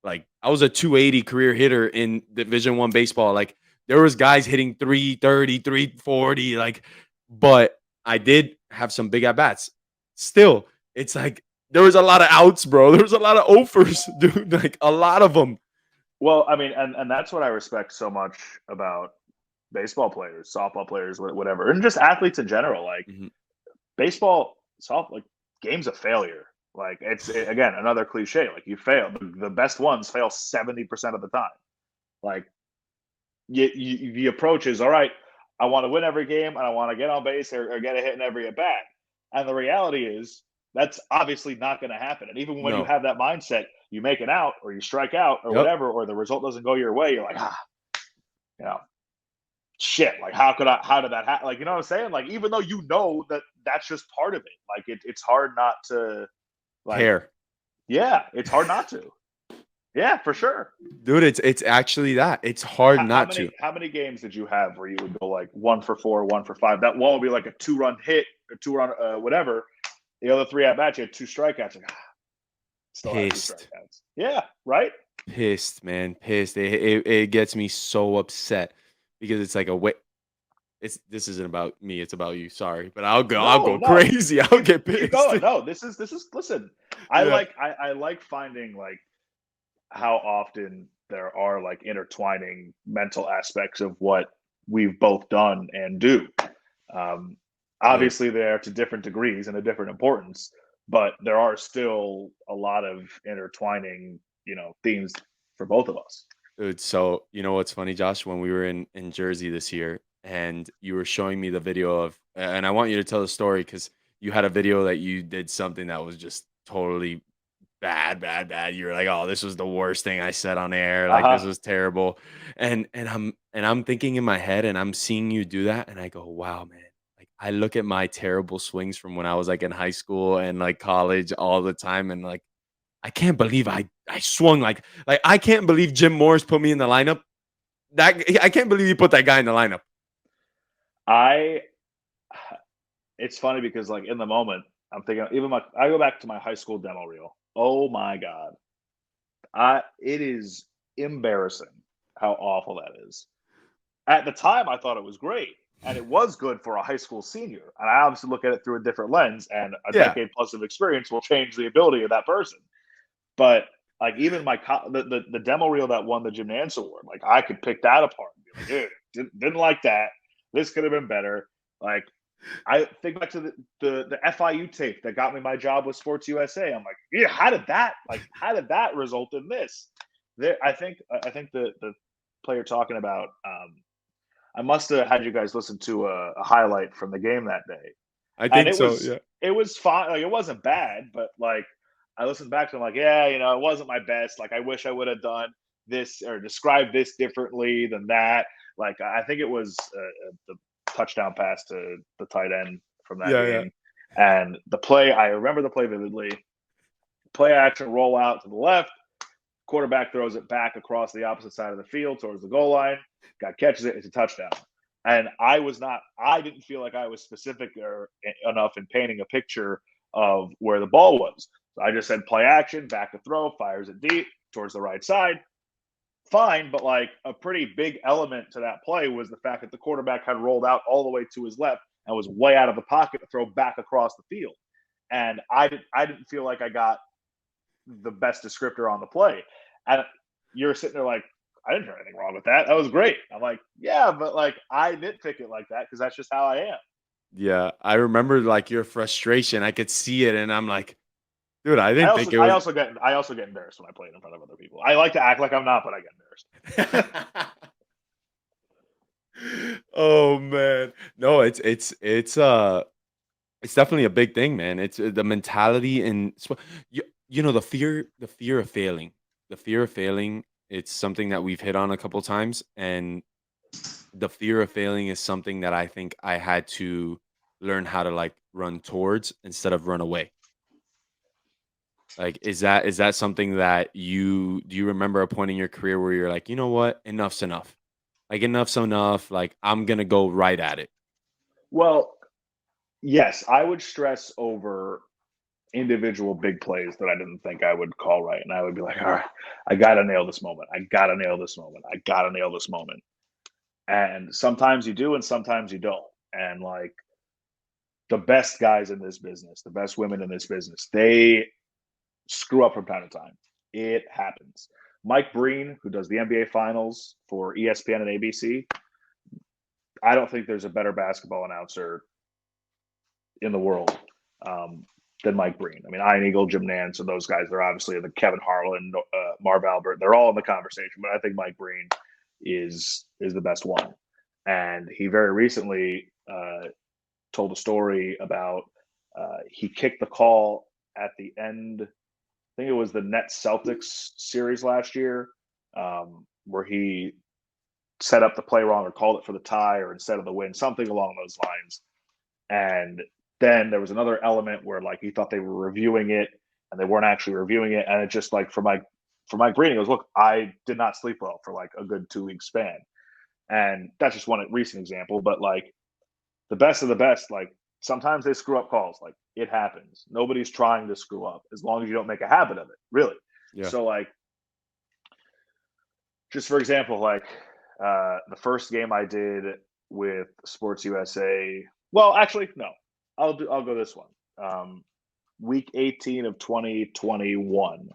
like, I was a 280 career hitter in Division I baseball. Like, there was guys hitting 330, 340, like, but I did have some big at bats. Still, it's like there was a lot of outs, bro. There was a lot of offers, dude. Like, a lot of them. Well, I mean, and that's what I respect so much about baseball players, softball players, whatever, and just athletes in general. Like, baseball, softball, like, game's a failure. Like, again, another cliche. Like, you fail. The best ones fail 70% of the time. Like, the approach is, all right, I want to win every game and I want to get on base or get a hit in every at bat. And the reality is that's obviously not going to happen. And even when you have that mindset, you make it out or you strike out or whatever, or the result doesn't go your way. You're like, shit, like, how did that happen? Like, you know what I'm saying? Like, even though that's just part of it, like, it's hard not to, like, care. Yeah, it's hard not to. Yeah, for sure. Dude, it's actually that. It's hard How not many to. how many games did you have where you would go like 1 for 4, 1 for 5? That wall would be like a 2 run hit or 2 run whatever. The other three at bats, you had 2 strikeouts. Like, still had two Pissed. strikeouts. Yeah, right. Pissed, man. Pissed. It gets me so upset because it's like a way. This isn't about me, it's about you. Sorry. But I'll No, go no. crazy. I'll Keep get keep pissed. going. No, this is listen. Yeah. I like finding like how often there are like intertwining mental aspects of what we've both done and do. Um, Dude. Obviously, they're to different degrees and a different importance, but there are still a lot of intertwining, themes for both of us. Dude, so you know what's funny, Josh? When we were in Jersey this year, and you were showing me the video of, and I want you to tell the story because you had a video that you did something that was just totally bad, bad, bad. You were like, "Oh, this was the worst thing I said on air. Uh Like this huh. was terrible." And I'm thinking in my head, and I'm seeing you do that, and I go, "Wow, man!" Like I look at my terrible swings from when I was like in high school and like college all the time, and like I can't believe I swung like I can't believe Jim Morris put me in the lineup. That I can't believe he put that guy in the lineup. I. It's funny because like in the moment, I'm thinking even I go back to my high school demo reel. Oh my god, it is embarrassing how awful that is. At the time, I thought it was great, and it was good for a high school senior. And I obviously look at it through a different lens, and a Yeah. decade plus of experience will change the ability of that person. But like even the demo reel that won the Gymnance Award, like I could pick that apart and be like, dude, didn't like that. This could have been better. Like I think back to the FIU tape that got me my job with Sports USA. I'm like, yeah, how did that result in this? I think the player talking about I must have had you guys listen to a highlight from the game that day, I and think so, yeah. it was fine. Like it wasn't bad, but like I listened back to it, I'm like, yeah, it wasn't my best. Like I wish I would have done this or described this differently than that. Like I think it was the touchdown pass to the tight end from that Yeah, yeah. game, and the play. I remember the play vividly. Play action rollout to the left. Quarterback throws it back across the opposite side of the field towards the goal line. Guy catches it. It's a touchdown. And I didn't feel like I was specific enough in painting a picture of where the ball was. So I just said play action, back to throw, fires it deep towards the right side. Fine, but like a pretty big element to that play was the fact that the quarterback had rolled out all the way to his left and was way out of the pocket to throw back across the field. And I didn't feel like I got the best descriptor on the play. And you're sitting there like, I didn't hear anything wrong with that. That was great. I'm like, yeah, but like I nitpick it like that because that's just how I am. Yeah. I remember like your frustration. I could see it and I'm like, dude, I didn't think it was I also get embarrassed when I play it in front of other people. I like to act like I'm not, but I get embarrassed. Oh man. No, it's definitely a big thing, man. It's the mentality and the fear of failing. The fear of failing, it's something that we've hit on a couple times, and the fear of failing is something that I think I had to learn how to like run towards instead of run away. Like, is that something that do you remember a point in your career where you're like, you know what, enough's enough. Like enough's enough. Like I'm gonna go right at it. Well, yes, I would stress over individual big plays that I didn't think I would call right. And I would be like, all right, I got to nail this moment. I got to nail this moment. I got to nail this moment. And sometimes you do, and sometimes you don't. And like the best guys in this business, the best women in this business, they screw up from time to time. It happens. Mike Breen, who does the NBA Finals for ESPN and ABC, I don't think there's a better basketball announcer in the world than Mike Breen. I mean, Iron Eagle, Jim Nance, and those guys, they're obviously the Kevin Harlan, Marv Albert, they're all in the conversation, but I think Mike Breen is the best one. And he very recently told a story about he kicked the call at the end. I think it was the Nets Celtics series last year, where he set up the play wrong or called it for the tie or instead of the win, something along those lines. And then there was another element where like he thought they were reviewing it and they weren't actually reviewing it, and it just like for Mike Breen, he goes, look, I did not sleep well for like a good 2-week span. And that's just one recent example, but like the best of the best, like sometimes they screw up calls. Like it happens. Nobody's trying to screw up as long as you don't make a habit of it, really. Yeah. So like, just for example, like the first game I did with Sports USA. Well, actually, no. I'll go this one. Week 18 of 2021.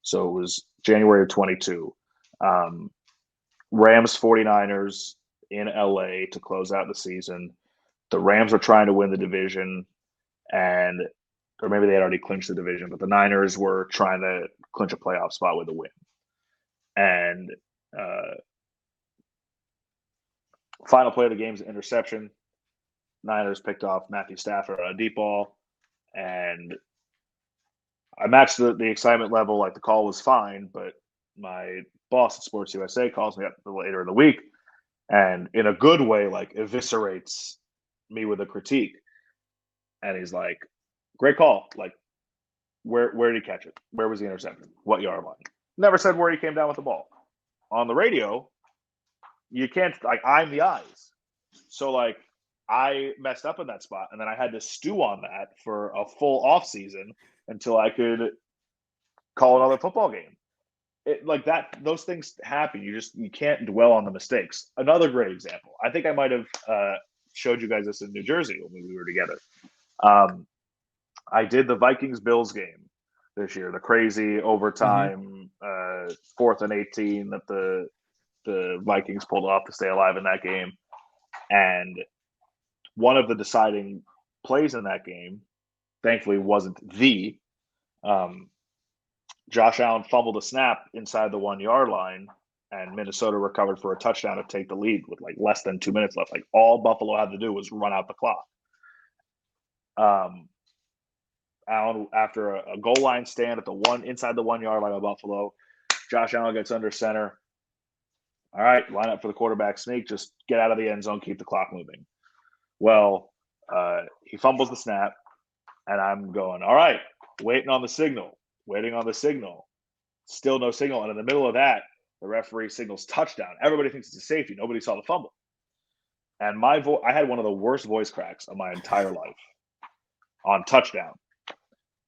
So it was January of 22. Rams 49ers in LA to close out the season. The Rams were trying to win the division, and or maybe they had already clinched the division, but the Niners were trying to clinch a playoff spot with a win. And final play of the game is an interception. Niners picked off Matthew Stafford on a deep ball, and I matched the excitement level. Like the call was fine, but my boss at Sports USA calls me up later in the week, and in a good way, like eviscerates me with a critique. And he's like, "Great call. Like, where did he catch it? Where was the interception? What yard line?" Never said where he came down with the ball. On the radio, you can't like I'm the eyes. So like I messed up in that spot, and then I had to stew on that for a full off season until I could call another football game. It, like that, those things happen. You can't dwell on the mistakes. Another great example. I think I might have showed you guys this in New Jersey when we were together. I did the Vikings Bills game this year, the crazy overtime 4th and 18 that the Vikings pulled off to stay alive in that game. And one of the deciding plays in that game, thankfully, wasn't Josh Allen fumbled a snap inside the 1-yard line, and Minnesota recovered for a touchdown to take the lead with like less than 2 minutes left. Like all Buffalo had to do was run out the clock. Allen, after a goal line stand inside the 1-yard line of Buffalo, Josh Allen gets under center. All right, line up for the quarterback sneak. Just get out of the end zone, keep the clock moving. Well, he fumbles the snap, and I'm going, all right, waiting on the signal. Still no signal. And in the middle of that, the referee signals touchdown. Everybody thinks it's a safety. Nobody saw the fumble. And I had one of the worst voice cracks of my entire life on touchdown.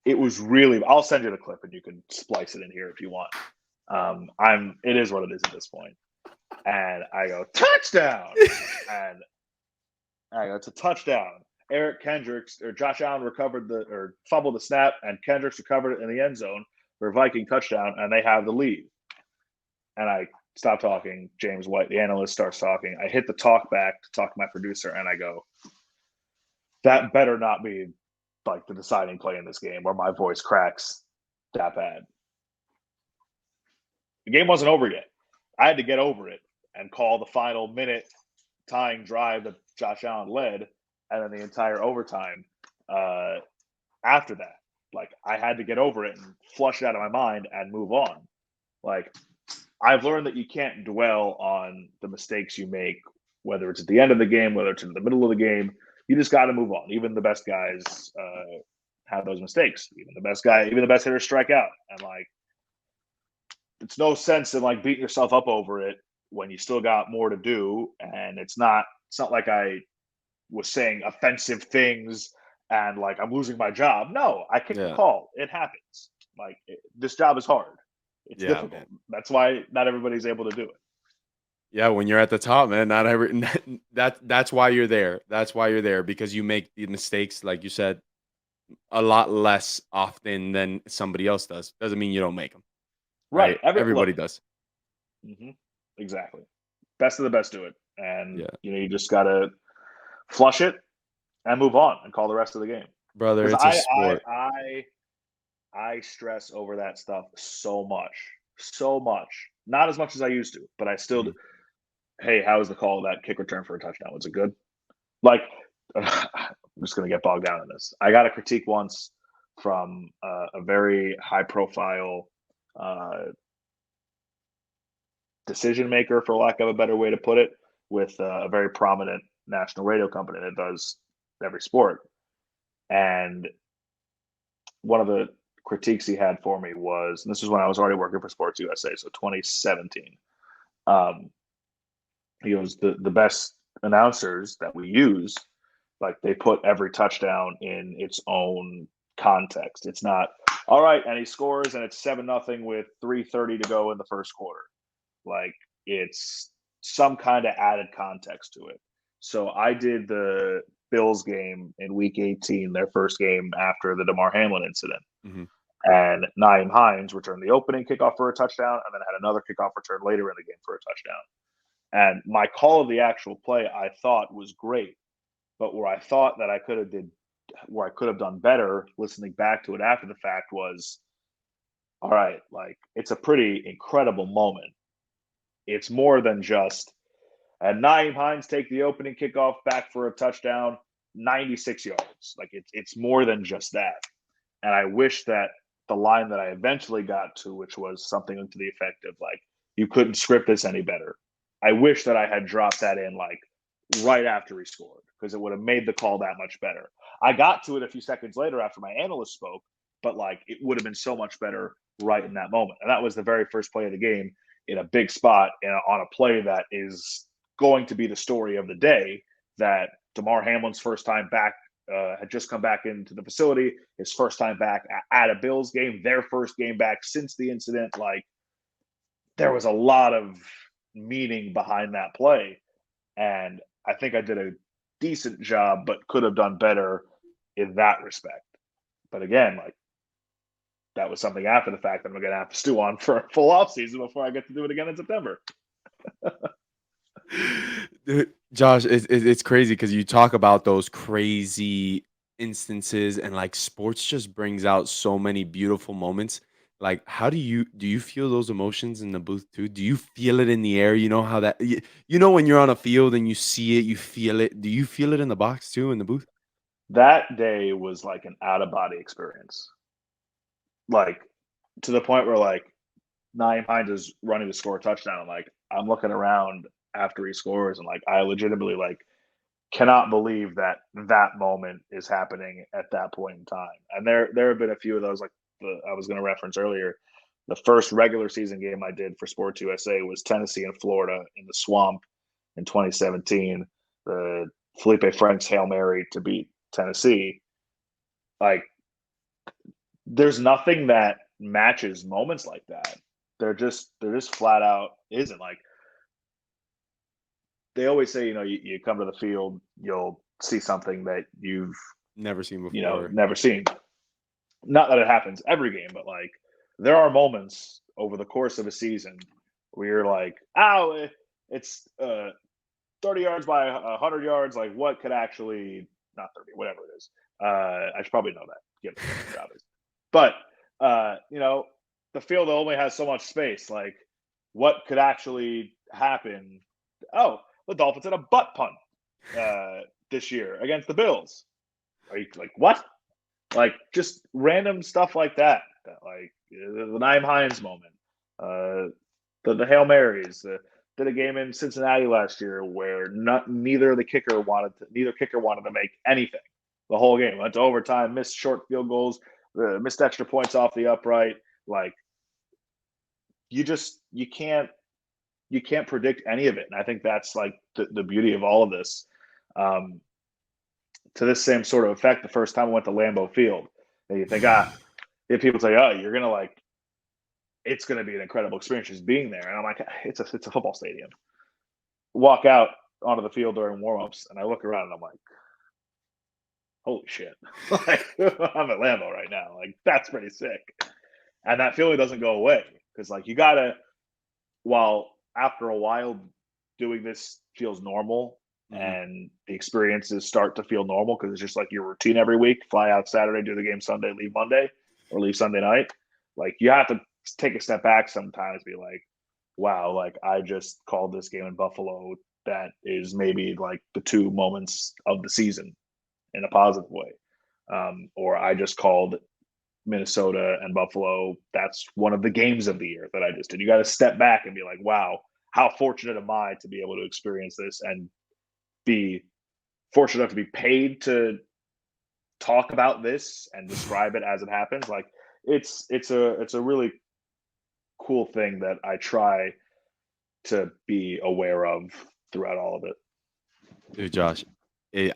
It was really, I'll send you the clip and you can splice it in here if you want. It is what it is at this point. And I go, touchdown. And I go, it's a touchdown. Eric Kendricks or Josh Allen fumbled the snap, and Kendricks recovered it in the end zone for a Viking touchdown, and they have the lead. And I stop talking. James White, the analyst, starts talking. I hit the talk back to talk to my producer, and I go, that better not be like the deciding play in this game where my voice cracks that bad. The game wasn't over yet. I had to get over it and call the final minute tying drive that Josh Allen led, and then the entire overtime after that. Like, I had to get over it and flush it out of my mind and move on. Like, I've learned that you can't dwell on the mistakes you make, whether it's at the end of the game, whether it's in the middle of the game. You just got to move on. Even the best guys have those mistakes. Even the best hitters strike out. And, like, it's no sense in, like, beating yourself up over it when you still got more to do. And it's not like I was saying offensive things and like I'm losing my job. No, I kicked the call. It happens. Like this job is hard. It's difficult. Man. That's why not everybody's able to do it. Yeah, when you're at the top, man, that's why you're there. That's why you're there, because you make the mistakes, like you said, a lot less often than somebody else does. Doesn't mean you don't make them. Right. Everybody does. Mm-hmm. Exactly. Best of the best do it. And you just gotta flush it and move on and call the rest of the game. Brother, it's a sport. I stress over that stuff so much. Not as much as I used to, but I still do. Hey, how was the call of that kick return for a touchdown? Was it good? Like, I'm just going to get bogged down in this. I got a critique once from a very high-profile decision maker, for lack of a better way to put it, with a very prominent national radio company that does every sport. And one of the critiques he had for me was, and this was when I was already working for Sports USA, so 2017. Um, he goes, the best announcers that we use, like they put every touchdown in its own context. It's not all right, and he scores, and it's 7-0 with 3:30 to go in the first quarter. Like it's some kind of added context to it. So I did the Bills game in Week 18, their first game after the Damar Hamlin incident. Mm-hmm. And Naeem Hines returned the opening kickoff for a touchdown, and then had another kickoff return later in the game for a touchdown. And my call of the actual play, I thought was great, but where I thought that where I could have done better, listening back to it after the fact, was all right. Like it's a pretty incredible moment. It's more than just and Naeem Hines take the opening kickoff back for a touchdown, 96 yards. Like it's more than just that. And I wish that the line that I eventually got to, which was something to the effect of like, you couldn't script this any better. I wish that I had dropped that in like right after he scored because it would have made the call that much better. I got to it a few seconds later after my analyst spoke, but like it would have been so much better right in that moment. And that was the very first play of the game in a big spot on a play that is going to be the story of the day. That Damar Hamlin's first time back had just come back into the facility, his first time back at a Bills game, their first game back since the incident. Like there was a lot of meaning behind that play. And I think I did a decent job, but could have done better in that respect. But again, like that was something after the fact that I'm going to have to stew on for a full off season before I get to do it again in September. Dude, Josh, it's crazy because you talk about those crazy instances and like sports just brings out so many beautiful moments. Like, how do you feel those emotions in the booth too? Do you feel it in the air? You know how that you know when you're on a field and you see it, you feel it. Do you feel it in the box too in the booth? That day was like an out of body experience. Like to the point where like Naeem Hines is running to score a touchdown. Like I'm looking around after he scores and like I legitimately like cannot believe that that moment is happening at that point in time. And there have been a few of those like I was going to reference earlier. The first regular season game I did for Sports USA was Tennessee and Florida in the Swamp in 2017. The Felipe Franks Hail Mary to beat Tennessee. Like there's nothing that matches moments like that. They're just flat out isn't like they always say, you come to the field, you'll see something that you've, Never seen before. never seen. Not that it happens every game, but like there are moments over the course of a season where you're like, oh, it's 30 yards by 100 yards. Like what could actually, not 30, whatever it is. I should probably know that. Given the job is. But, the field only has so much space. Like what could actually happen? Oh, the Dolphins had a butt punt this year against the Bills. Are you like what? Like just random stuff like that. Like the Naeem Hines moment, the Hail Marys. Did a game in Cincinnati last year where neither kicker wanted to make anything. The whole game went to overtime, missed short field goals, missed extra points off the upright. Like you can't predict any of it. And I think that's like the beauty of all of this. To this same sort of effect, the first time I went to Lambeau Field, and you think, if people say, oh, you're going to like, it's going to be an incredible experience just being there. And I'm like, it's a football stadium. Walk out onto the field during warmups, and I look around and I'm like, holy shit. Like, I'm at Lambeau right now. Like, that's pretty sick. And that feeling doesn't go away because like you got to, while after a while doing this feels normal and the experiences start to feel normal because it's just like your routine every week, fly out Saturday, do the game Sunday, leave Monday or leave Sunday night. Like you have to take a step back sometimes, be like, wow, like I just called this game in Buffalo that is maybe like the two moments of the season in a positive way. Or I just called Minnesota and Buffalo. That's one of the games of the year that I just did. You got to step back and be like, wow, how fortunate am I to be able to experience this and be fortunate enough to be paid to talk about this and describe it as it happens. Like it's a really cool thing that I try to be aware of throughout all of it. Dude, Josh,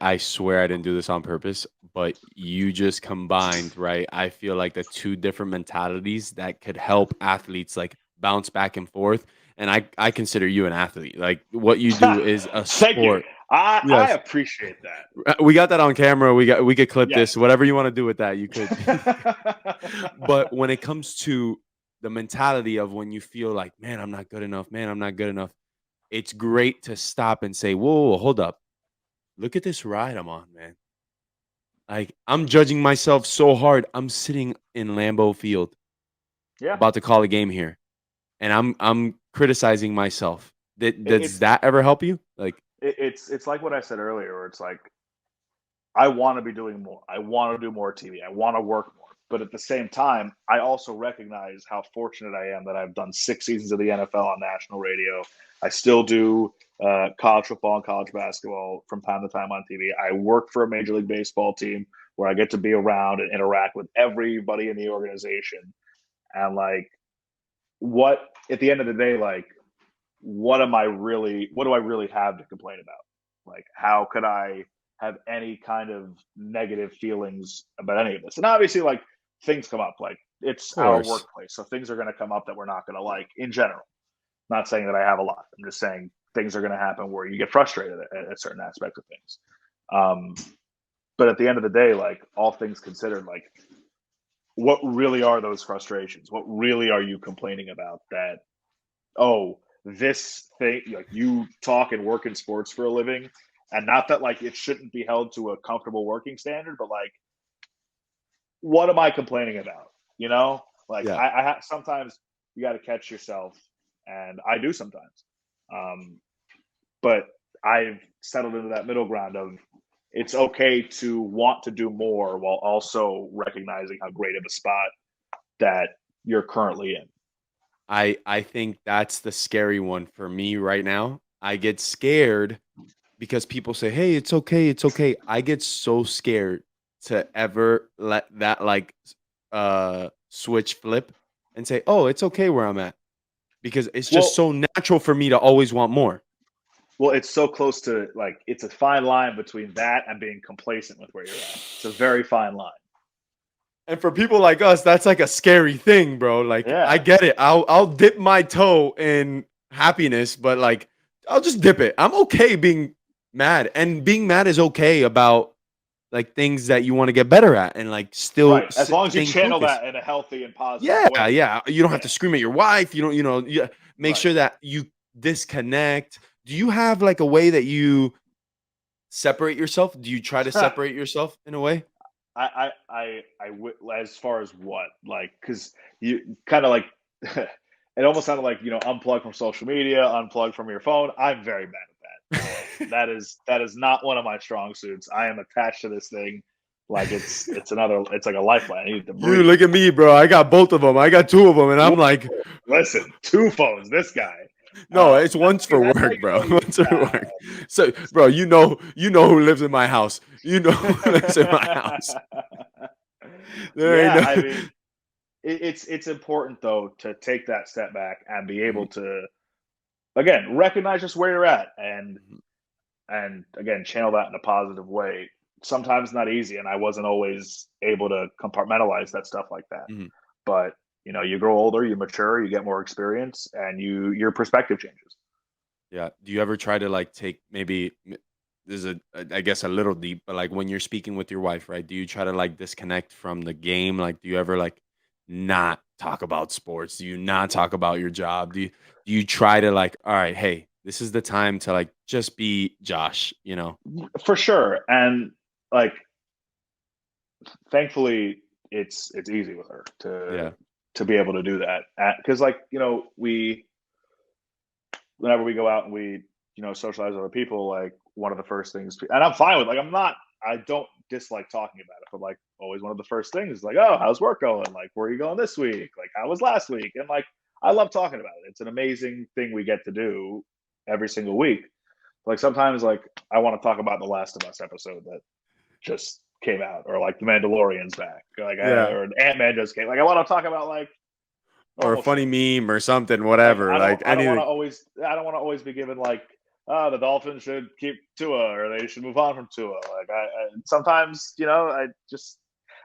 I swear I didn't do this on purpose, but you just combined, right? I feel like the two different mentalities that could help athletes like bounce back and forth. And I consider you an athlete. Like what you do is a Thank you. sport. I Yes. appreciate that. We got that on camera. We could clip Yes. this. Whatever you want to do with that, you could. But when it comes to the mentality of when you feel like, man, I'm not good enough, man, I'm not good enough, it's great to stop and say, whoa, whoa, hold up. Look at this ride I'm on, man. Like, I'm judging myself so hard. I'm sitting in Lambeau Field Yeah. about to call a game here, and I'm criticizing myself. Does It's that ever help you? Like, it's like what I said earlier, where it's like I want to be doing more. I want to do more TV. I want to work more. But at the same time, I also recognize how fortunate I am that I've done 6 seasons of the NFL on national radio. I still do college football and college basketball from time to time on TV. I work for a Major League Baseball team where I get to be around and interact with everybody in the organization. And like, what at the end of the day, like, what do I really have to complain about? Like, how could I have any kind of negative feelings about any of this? And obviously, like, things come up. Like, of it's our course, workplace, so things are going to come up that we're not going to like in general. Not saying that I have a lot. I'm just saying things are going to happen where you get frustrated at certain aspects of things. Um, but at the end of the day, like, all things considered, like, what really are those frustrations? What really are you complaining about? That, oh, this thing, like, you talk and work in sports for a living, and not that like it shouldn't be held to a comfortable working standard, but like, what am I complaining about? You know, like, yeah. sometimes you got to catch yourself, and I do sometimes. Um, but I've settled into that middle ground of it's okay to want to do more while also recognizing how great of a spot that you're currently in. I think that's the scary one for me right now. I get scared because people say, "Hey, it's okay, it's okay." I get so scared to ever let that like switch flip and say, "Oh, it's okay where I'm at." Because it's just Well, so natural for me to always want more. it's so close to, like, it's a fine line between that and being complacent with where you're at. It's a very fine line. And for people like us, that's like a scary thing, bro. Like I Yeah. get it. I'll dip my toe in happiness, but like I'll just dip it. I'm okay being mad. And being mad is okay about like things that you want to get better at and like still Right. As long as you staying channel focused. that in a healthy and positive Yeah, way. yeah. You don't have Yeah. to scream at your wife. You don't, yeah, make Right. sure that you disconnect. Do you have like a way that you separate yourself? Do you try to separate yourself in a way? As far as what, like, because you kind of like, it almost sounded like, unplug from social media, unplug from your phone. I'm very bad at that. That is not one of my strong suits. I am attached to this thing like it's like a lifeline. I need to You breathe. look at me, bro. I got both of them. I got two of them, and I'm like, Listen, two phones. This guy. no, it's once for That's how work, you bro. know you. Once for work. So, bro, you know who lives in my house. You know who lives in my house. There ain't Yeah, no. I mean, it's important though to take that step back and be able Mhm, to, again, recognize just where you're at, and mhm, again, channel that in a positive way. Sometimes not easy, and I wasn't always able to compartmentalize that stuff like that. mhm. But you grow older, you mature, you get more experience, and your perspective changes. Yeah. Do you ever try to like take maybe this is I guess a little deep, but like when you're speaking with your wife, right? Do you try to like disconnect from the game? Like, do you ever like not talk about sports? Do you not talk about your job? Do you try to like, all right, hey, this is the time to like just be Josh, you know? For sure. And like, thankfully, it's easy with her to Yeah. be able to do that, because, like, we whenever we go out and we socialize with other people, like, one of the first things, and I'm fine with, like, I don't dislike talking about it, but like, always one of the first things is like, oh, how's work going, like, where are you going this week, like, how was last week, and like, I love talking about it. It's an amazing thing we get to do every single week. Like, sometimes, like, I want to talk about the Last of Us episode that just came out, or like the Mandalorian's back, like Yeah. or Ant-Man just came. Like I want to talk about like Or a normal funny shit. meme or something, Like whatever. Like I don't want to anything. always be given like the Dolphins should keep Tua or they should move on from Tua. Like I sometimes I just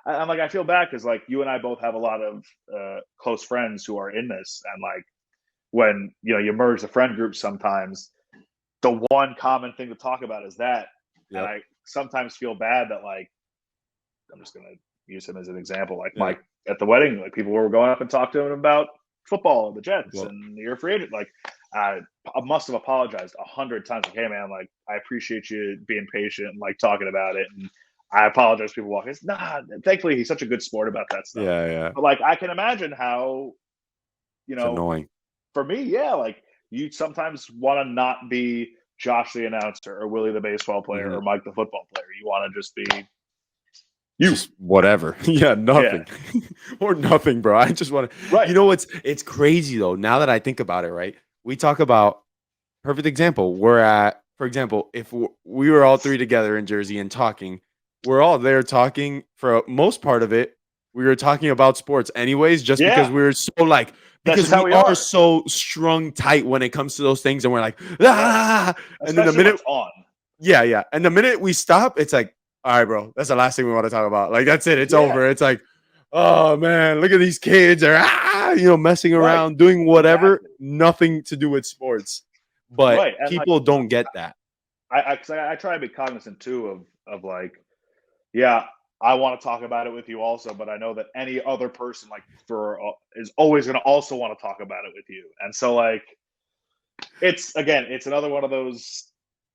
I'm like I feel bad because like you and I both have a lot of close friends who are in this, and like when you merge the friend group, sometimes the one common thing to talk about is that, and Yep. I sometimes feel bad that like I'm just gonna use him as an example. Like Yeah. Mike at the wedding, like people were going up and talk to him about football, the Jets, Well, and you're a free agent. Like I must have apologized 100 times. Like, hey man, like I appreciate you being patient and like talking about it. And I apologize. People walking. It's nah. Thankfully, he's such a good sport about that stuff. yeah, yeah. But like I can imagine how you It's know annoying. for me, yeah, like you sometimes want to not be Josh the announcer or Willie the baseball player Mhm. or Mike the football player. You want to just be you. Just whatever. Yeah, Yeah. nothing. Or nothing, bro. I just want to, Right. it's crazy though. Now that I think about it, right? We talk about perfect example. We're at, for example, if we were all three together in Jersey and talking, we're all there talking for most part of it. We were talking about sports anyways, just because Yeah. we were so like, That's because just how we we are are. so strung tight when it comes to those things. And we're like, Right. ah, and then the Especially when minute it's on. yeah, yeah. And the minute we stop, it's like, all right, bro, that's the last thing we want to talk about. Like, that's it. It's Yeah. over. It's like, oh man, look at these kids. They're messing Right. around, doing whatever, Exactly. nothing to do with sports. But Right. And like people don't get that. I try to be cognizant too of like, yeah, I want to talk about it with you also, but I know that any other person like for is always going to also want to talk about it with you. And so like it's another one of those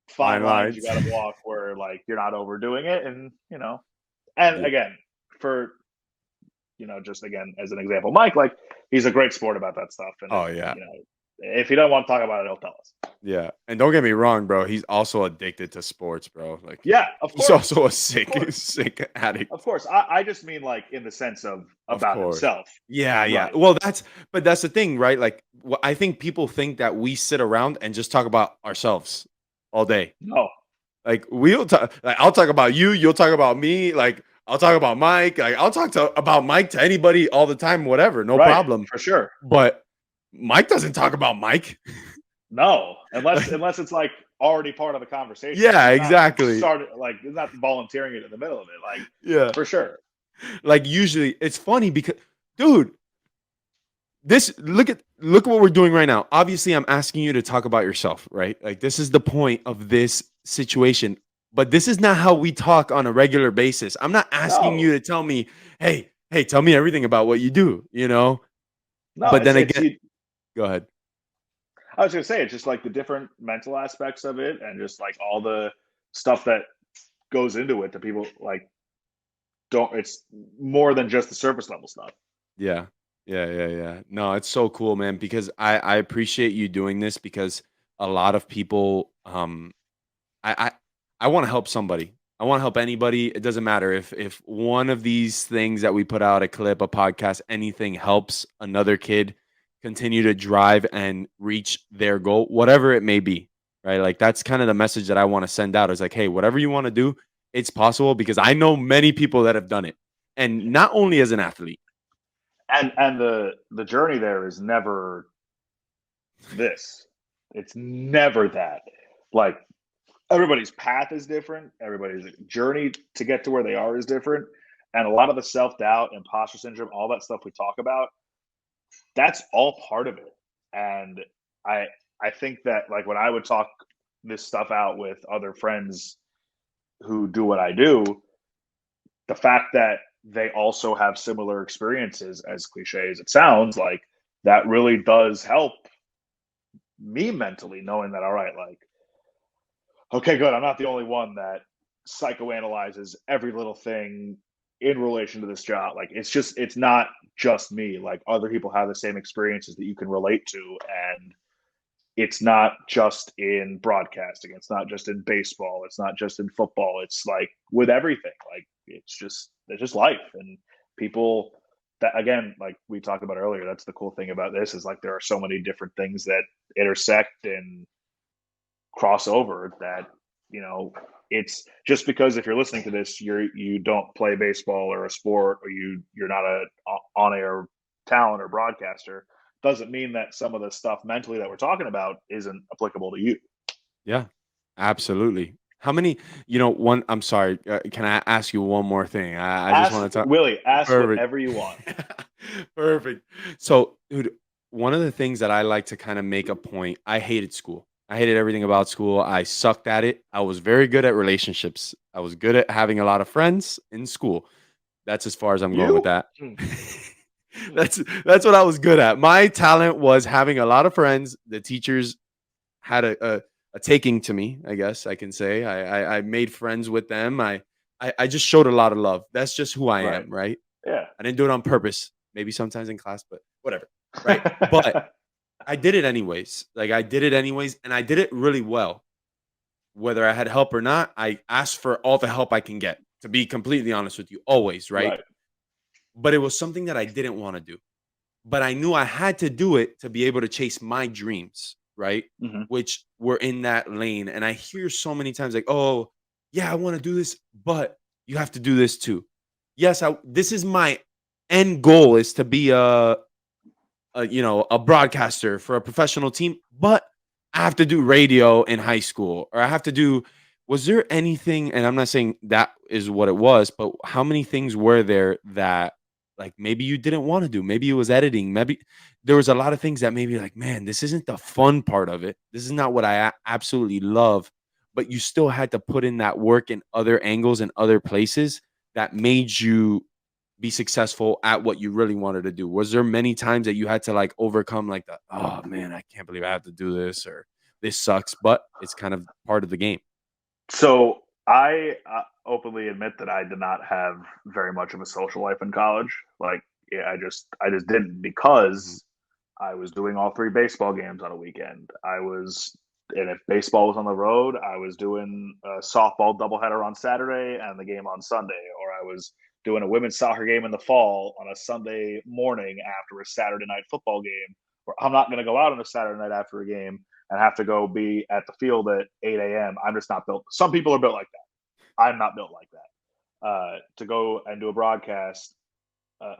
fine Fine lines you lines. got to walk where like you're not overdoing it, and Yeah. again for just again as an example, Mike, like he's a great sport about that stuff, and Oh yeah. if he doesn't want to talk about it, he'll tell us. Yeah. And don't get me wrong, bro. He's also addicted to sports, bro. Like Yeah, of he's course, also a of sick, course, sick of addict. course. I just mean like in the sense of Of about course. himself, Yeah, yeah. right? Well, that's the thing, right? Like, I think people think that we sit around and just talk about ourselves all day. No, Like, we'll talk. Like, I'll talk about you. You'll talk about me. Like, I'll talk about Mike. Like, I'll talk about Mike to anybody all the time. Whatever, no right, problem. for sure. But Mike doesn't talk about Mike. No, unless Like, unless it's like already part of the conversation. Like yeah, he's not exactly. started like he's not volunteering it in the middle of it. Like Yeah. for sure. Like, usually, it's funny because, dude, this look what we're doing right now. Obviously, I'm asking you to talk about yourself, right? Like this is the point of this situation. But this is not how we talk on a regular basis. I'm not asking No, you to tell me, hey, tell me everything about what you do. no, But then it's again, you. go ahead. I was gonna say it's just like the different mental aspects of it, and just like all the stuff that goes into it that people like don't. It's more than just the surface level stuff. Yeah. Yeah, yeah, yeah. No, it's so cool, man, because I appreciate you doing this because a lot of people I I want to help somebody. I want to help anybody. It doesn't matter if one of these things that we put out, a clip, a podcast, anything helps another kid continue to drive and reach their goal, whatever it may be. Right? Like that's kind of the message that I want to send out is like, hey, whatever you want to do, it's possible because I know many people that have done it. And not only as an athlete. And the journey there is never this. It's never that. Like everybody's path is different. Everybody's journey to get to where they are is different. And a lot of the self doubt, imposter syndrome, all that stuff we talk about, that's all part of it. And I I think that like when I would talk this stuff out with other friends who do what I do, the fact that they also have similar experiences, as cliche as it sounds, like that really does help me mentally, knowing that all right, like okay, good. I'm not the only one that psychoanalyzes every little thing in relation to this job. Like it's not just me. Like other people have the same experiences that you can relate to, and it's not just in broadcasting. It's not just in baseball. It's not just in football. It's like with everything. Like it's just life, and people that again, like we talked about earlier. That's the cool thing about this is like there are so many different things that intersect and cross over that you know, it's just because if you're listening to this, you don't play baseball or a sport, or you're not a on air talent or broadcaster, doesn't mean that some of the stuff mentally that we're talking about isn't applicable to you. Yeah, absolutely. How many, one, I'm sorry, can I ask you one more thing? I just Ask want to talk. Willie, ask Perfect. whatever you want. Perfect. So, dude, one of the things that I like to kind of make a point, I hated school. I hated everything about school. I sucked at it. I was very good at relationships. I was good at having a lot of friends in school. That's as far as I'm going with You? that. That's what I was good at. My talent was having a lot of friends. The teachers had a taking to me, I guess I can say. I made friends with them. I just showed a lot of love. That's just who I Right. am, right? Yeah. I didn't do it on purpose. Maybe sometimes in class, but whatever, right? But I did it anyways. Like I did it anyways, and I did it really well. Whether I had help or not, I asked for all the help I can get. To be completely honest with you, always, right? Right. But it was something that I didn't want to do. But I knew I had to do it to be able to chase my dreams, right? Hmm. Which were in that lane. And I hear so many times like, "Oh, yeah, I want to do this, but you have to do this too." Yes, this is my end goal is to be a broadcaster for a professional team, but I have to do radio in high school, or I have to do. Was there anything? And I'm not saying that is what it was, but how many things were there that like maybe you didn't want to do? Maybe it was editing. Maybe there was a lot of things that maybe like, man, this isn't the fun part of it. This is not what I absolutely love. But you still had to put in that work in other angles and other places that made you be successful at what you really wanted to do? Was there many times that you had to like overcome like the, oh man, I can't believe I have to do this, or this sucks, but it's kind of part of the game? So I openly admit that I did not have very much of a social life in college. Like, yeah, I just didn't, because I was doing all three baseball games on a weekend. And if baseball was on the road, I was doing a softball doubleheader on Saturday and the game on Sunday, or I was doing a women's soccer game in the fall on a Sunday morning after a Saturday night football game. Or I'm not going to go out on a Saturday night after a game and have to go be at the field at 8 a.m. I'm just not built. Some people are built like that. I'm not built like that. To go and do a broadcast uh,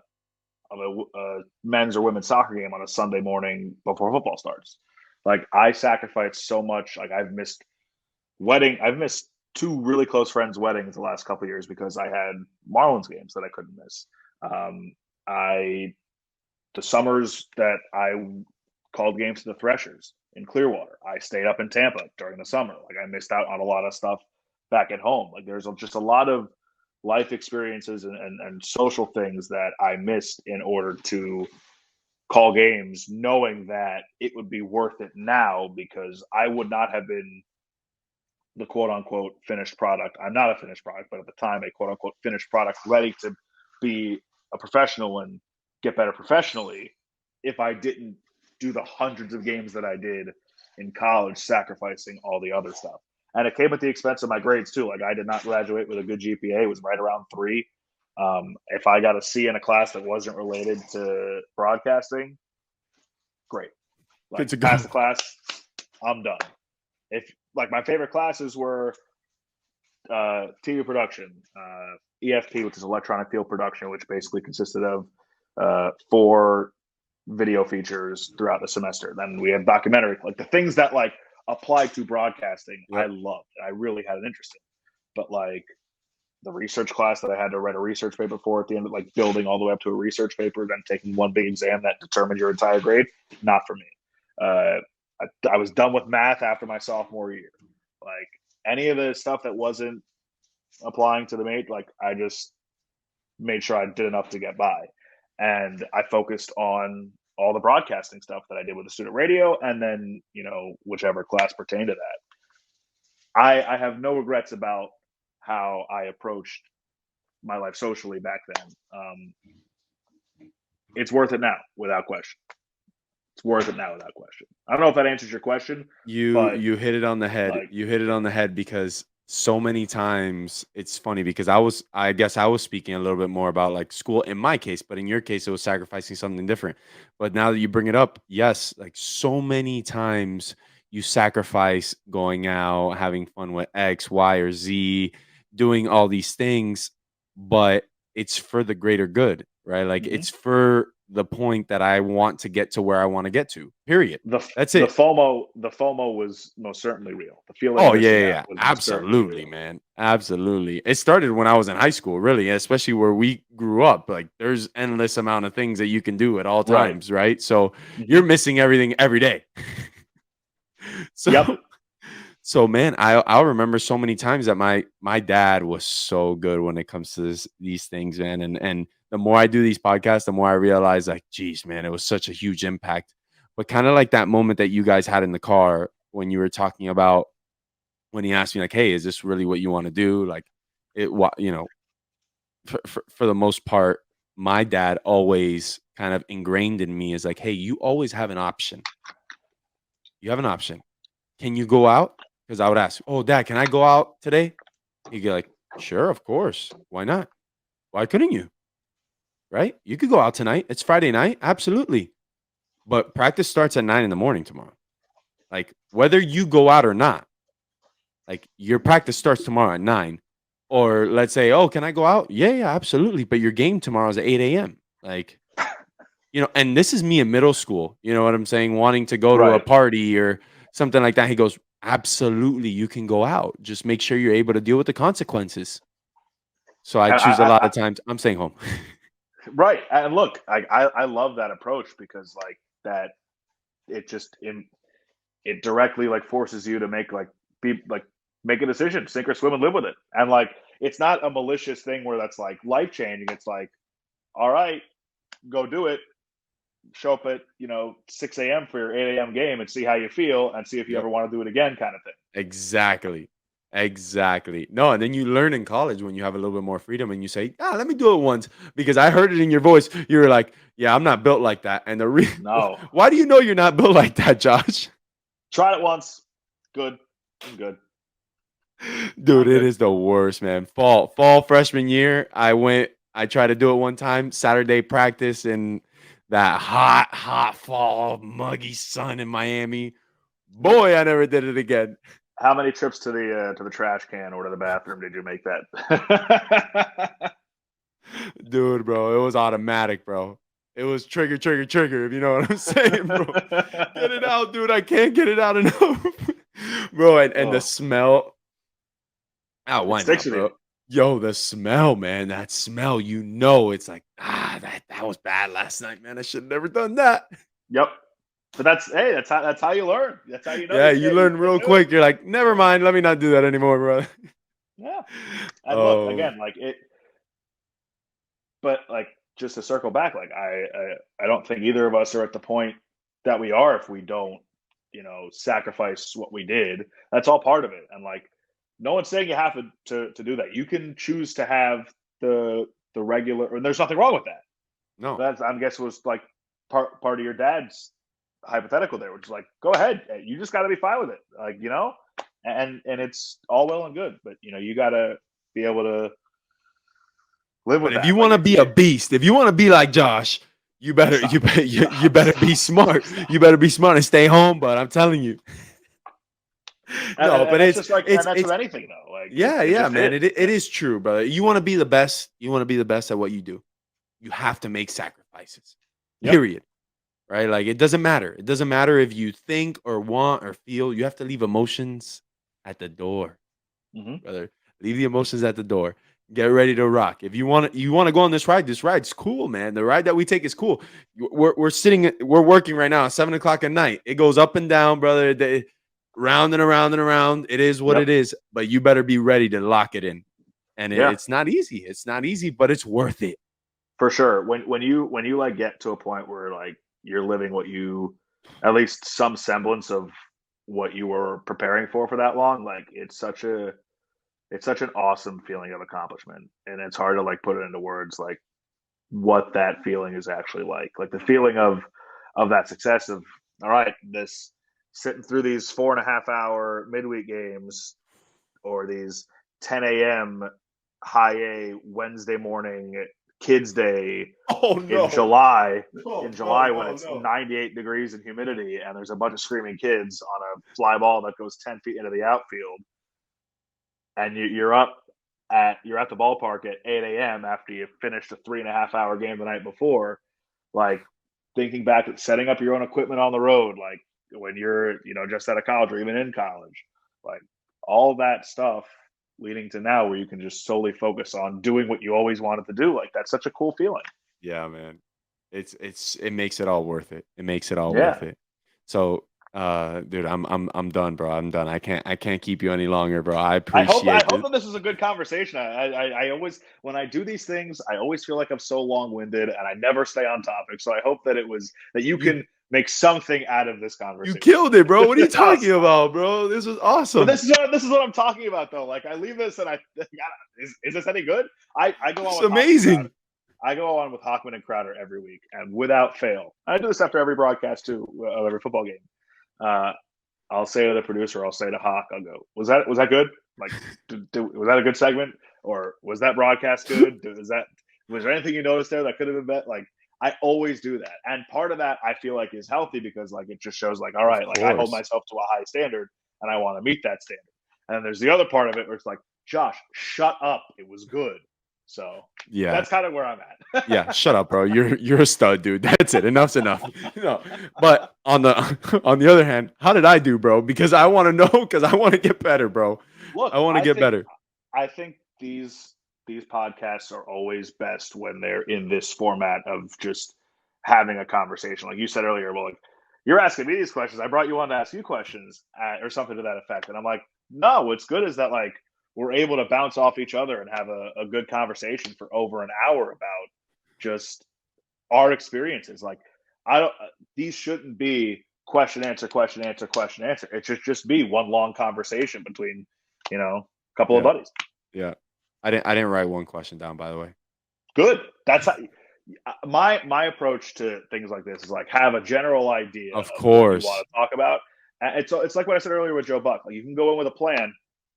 of a men's or women's soccer game on a Sunday morning before football starts. Like, I sacrificed so much. Like, I've missed two really close friends' weddings the last couple of years because I had Marlins games that I couldn't miss. Um, I the summers that I called games to the Threshers in Clearwater, I stayed up in Tampa during the summer. Like, I missed out on a lot of stuff back at home. Like, there's just a lot of life experiences and social things that I missed in order to call games, knowing that it would be worth it now, because I would not have been the quote unquote finished product. I'm not a finished product, but at the time, a quote unquote finished product ready to be a professional and get better professionally, if I didn't do the hundreds of games that I did in college, sacrificing all the other stuff. And it came at the expense of my grades too. Like, I did not graduate with a good GPA. It was right around 3. If I got a C in a class that wasn't related to broadcasting, great. Good Like, to pass go. the class, I'm done. If like my favorite classes were TV production, EFP, which is electronic field production, which basically consisted of 4 video features throughout the semester. Then we have documentary, like the things that like apply to broadcasting. I Yep. loved. I really had an interest in. But like the research class that I had to write a research paper for at the end of, like, building all the way up to a research paper, then taking one big exam that determined your entire grade, not for me. Uh, I was done with math after my sophomore year. Like, any of the stuff that wasn't applying to the mate, like, I just made sure I did enough to get by. And I focused on all the broadcasting stuff that I did with the student radio, and then, whichever class pertained to that. I have no regrets about how I approached my life socially back then. It's worth it now, without question. It's worth it now, without question. I don't know if that answers your question, but You hit it on the head. like, You hit it on the head because so many times it's funny because I guess I was speaking a little bit more about like school in my case, but in your case it was sacrificing something different. But now that you bring it up, yes, like so many times you sacrifice going out, having fun with X, Y, or Z, doing all these things, but it's for the greater good, right? Like Hmm. it's for the point that I want to get to where I want to get to. Period. That's The it. FOMO was most certainly real. The feeling of Oh yeah, missing yeah, out yeah. was most certainly Absolutely, real. man. Absolutely. It started when I was in high school, really, especially where we grew up. Like there's endless amount of things that you can do at all Right. times, right? So you're Hmm. missing everything every day. Yep. So so man, I'll remember so many times that my dad was so good when it comes to these things, man. And the more I do these podcasts, the more I realize like, geez, man, it was such a huge impact. But kind of like that moment that you guys had in the car when you were talking about when he asked me like, "Hey, is this really what you want to do?" Like, it what for the most part, my dad always kind of ingrained in me is like, "Hey, you always have an option. You have an option. Can you go out?" Because I would ask, "Oh, dad, can I go out today?" He'd be like, "Sure, of course. Why not? Why couldn't you? Right? You could go out tonight. It's Friday night. Absolutely. But practice starts at 9 in the morning tomorrow. Like whether you go out or not, like your practice starts tomorrow at 9. Or let's say, oh, can I go out? Yeah, yeah, absolutely. But your game tomorrow is at 8 a.m. Like, and this is me in middle school, you know what I'm saying? Wanting to go to a Right. party or something like that. He goes, absolutely, you can go out. Just make sure you're able to deal with the consequences. So I And choose a lot of times, I'm staying home. right. And look, I love that approach because like that it just it directly like forces you to make like be like make a decision, sink or swim, and live with it. And like it's not a malicious thing where that's like life changing. It's like, all right, go do it. Show up at 6 a.m. for your 8 a.m. game and see how you feel and see if you Yep. ever want to do it again, kind of thing. Exactly. Exactly. No, and then you learn in college when you have a little bit more freedom and you say, let me do it once because I heard it in your voice. You were like, yeah, I'm not built like that. And No, why do you know you're not built like that, Josh? try it once. Good. I'm good. Dude, I'm it good. is the worst, man. Fall freshman year, I tried to do it one time, Saturday practice in that hot fall, muggy sun in Miami. Boy, I never did it again. How many trips to the trash can or to the bathroom did you make that? Dude, bro, it was automatic, bro. It was trigger, trigger, trigger, if you know what I'm saying, bro. Get it out, dude. I can't get it out enough. Bro, and the Oh, smell. Oh, it why sticks not, with you. bro? Yo, the smell, man. That smell, it's like, that was bad last night, man. I should have never done that. Yep. But that's how you learn. That's how you know Yeah, you you can't you learn can't real do it. quick. You're like, never mind, let me not do that anymore, bro. Yeah. And look Oh, again, like it. But like just to circle back, like I don't think either of us are at the point that we are if we don't sacrifice what we did. That's all part of it. And like no one's saying you have to do that. You can choose to have the regular, and there's nothing wrong with that. no. That's I guess was like part of your dad's hypothetical there, which is like, go ahead, you just got to be fine with it, like and it's all well and good, but you got to be able to live But with if you that. Like want to be a beast, if you want to be like Josh, stop, you stop, better be stop, smart. You stop. better be smart and stay home. But I'm telling you, no. And But that's just like, and that's with it's anything though. Like yeah, it yeah, just man. is. It is true, brother. You want to be the best. You want to be the best at what you do. You have to make sacrifices. Yep. Period. Right? Like it doesn't matter. It doesn't matter if you think or want or feel. You have to leave emotions at the door, Hmm. brother. Leave the emotions at the door. Get ready to rock. If you want to go on this ride, this ride's cool, man. The ride that we take is cool. We're working right now at 7 o'clock at night. It goes up and down, brother. Round and around and around. It is what Yep. it is. But you better be ready to lock it in. And Yeah, it's not easy. It's not easy, but it's worth it. for sure. When you like get to a point where like you're living what you, at least some semblance of what you were preparing for that long, like it's such an awesome feeling of accomplishment, and it's hard to like put it into words like what that feeling is actually like the feeling of that success of, all right, this sitting through these 4.5 hour midweek games or these 10 a.m. high A Wednesday morning Kids Day Oh in no. July. No, In no, July, when no, it's no. 98 degrees and humidity, and there's a bunch of screaming kids on a fly ball that goes 10 feet into the outfield, and you're at the ballpark at 8 a.m. after you finished a 3.5 hour game the night before, like thinking back at setting up your own equipment on the road, like when you're just out of college or even in college, like all that stuff leading to now where you can just solely focus on doing what you always wanted to do. Like that's such a cool feeling. Yeah, man. It makes it all worth it. It makes it all Yeah. worth it. So, dude, I'm done, bro. I'm done. I can't keep you any longer, bro. I I appreciate hope this. that this is a good conversation. I always, when I do these things, I always feel like I'm so long winded and I never stay on topic. So I hope that you You can make something out of this you conversation. killed it, bro. What are you talking Awesome. about, bro? This was But awesome. this is what I'm talking about though. Like I leave this and is this any good? I go on It's with Hockman Crowder. amazing. I go on with Hockman and Crowder every week, and without fail, I do this after every broadcast too of every football game. Uh, I'll say to the producer, I'll say to Hawk, I'll go, was that good? Like, was that a good segment, or was that broadcast good? Was there anything you noticed there that could have been better? Like, I always do that, and part of that I feel like is healthy because like it just shows like, all Of right, like I hold course. myself to a high standard, and I want to meet that standard. And then there's the other part of it where it's like, Josh, shut up, it was good. So Yeah. that's kind of where I'm at. Yeah, shut up, bro. You're a stud, dude. That's it. Enough's enough. No. But on the on the other hand, how did I do, bro? Because I want to know because I want to get better, bro. Look, I want to get better. I think these podcasts are always best when they're in this format of just having a conversation. Like you said earlier, well, like you're asking me these questions. I brought you on to ask you questions or something to that effect. And I'm like, no, what's good is that like we're able to bounce off each other and have a good conversation for over an hour about just our experiences. Like I don't these shouldn't be question answer question answer question answer. It should just be one long conversation between a couple of Yeah. buddies. Yeah. I didn't write one question down, by the way. Good. That's how, my approach to things like this is like have a general idea Of of what you course. want to talk about. It's like what I said earlier with Joe Buck. Like you can go in with a plan,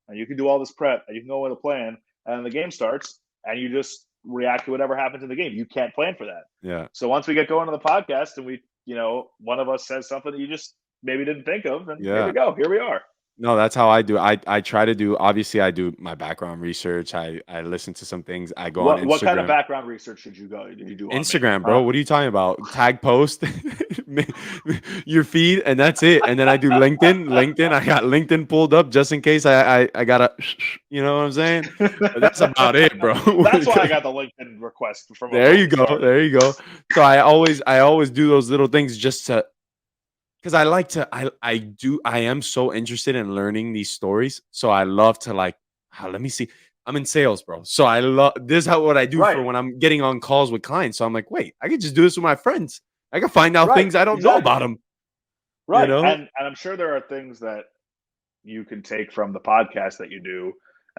and you can do all this prep, and you can go in with a plan, and the game starts, and you just react to whatever happens in the game. You can't plan for that. Yeah. So once we get going on the podcast, and one of us says something that you just maybe didn't think of, then here we Yeah. go. Here we are. No, that's how I do. I try to do obviously I do my background research. I listen to some things. I go on What kind of Instagram. background research did you do on me? Instagram, Huh? bro. What are you talking about? Tag post your feed, and that's it. And then I do LinkedIn. LinkedIn, I got LinkedIn pulled up just in case I gotta, you know what I'm saying? But that's about it, bro. That's why I got the LinkedIn request from There above you the go. start. There you go. So I always do those little things just to because I like to I am so interested in learning these stories. So I love to like let me see. I'm in sales, bro. So I love this is how what I do Right, for when I'm getting on calls with clients. So I'm like, wait, I could just do this with my friends. I can find out right, things I don't know exactly. about them, you Right, know? and I'm sure there are things that you can take from the podcast that you do,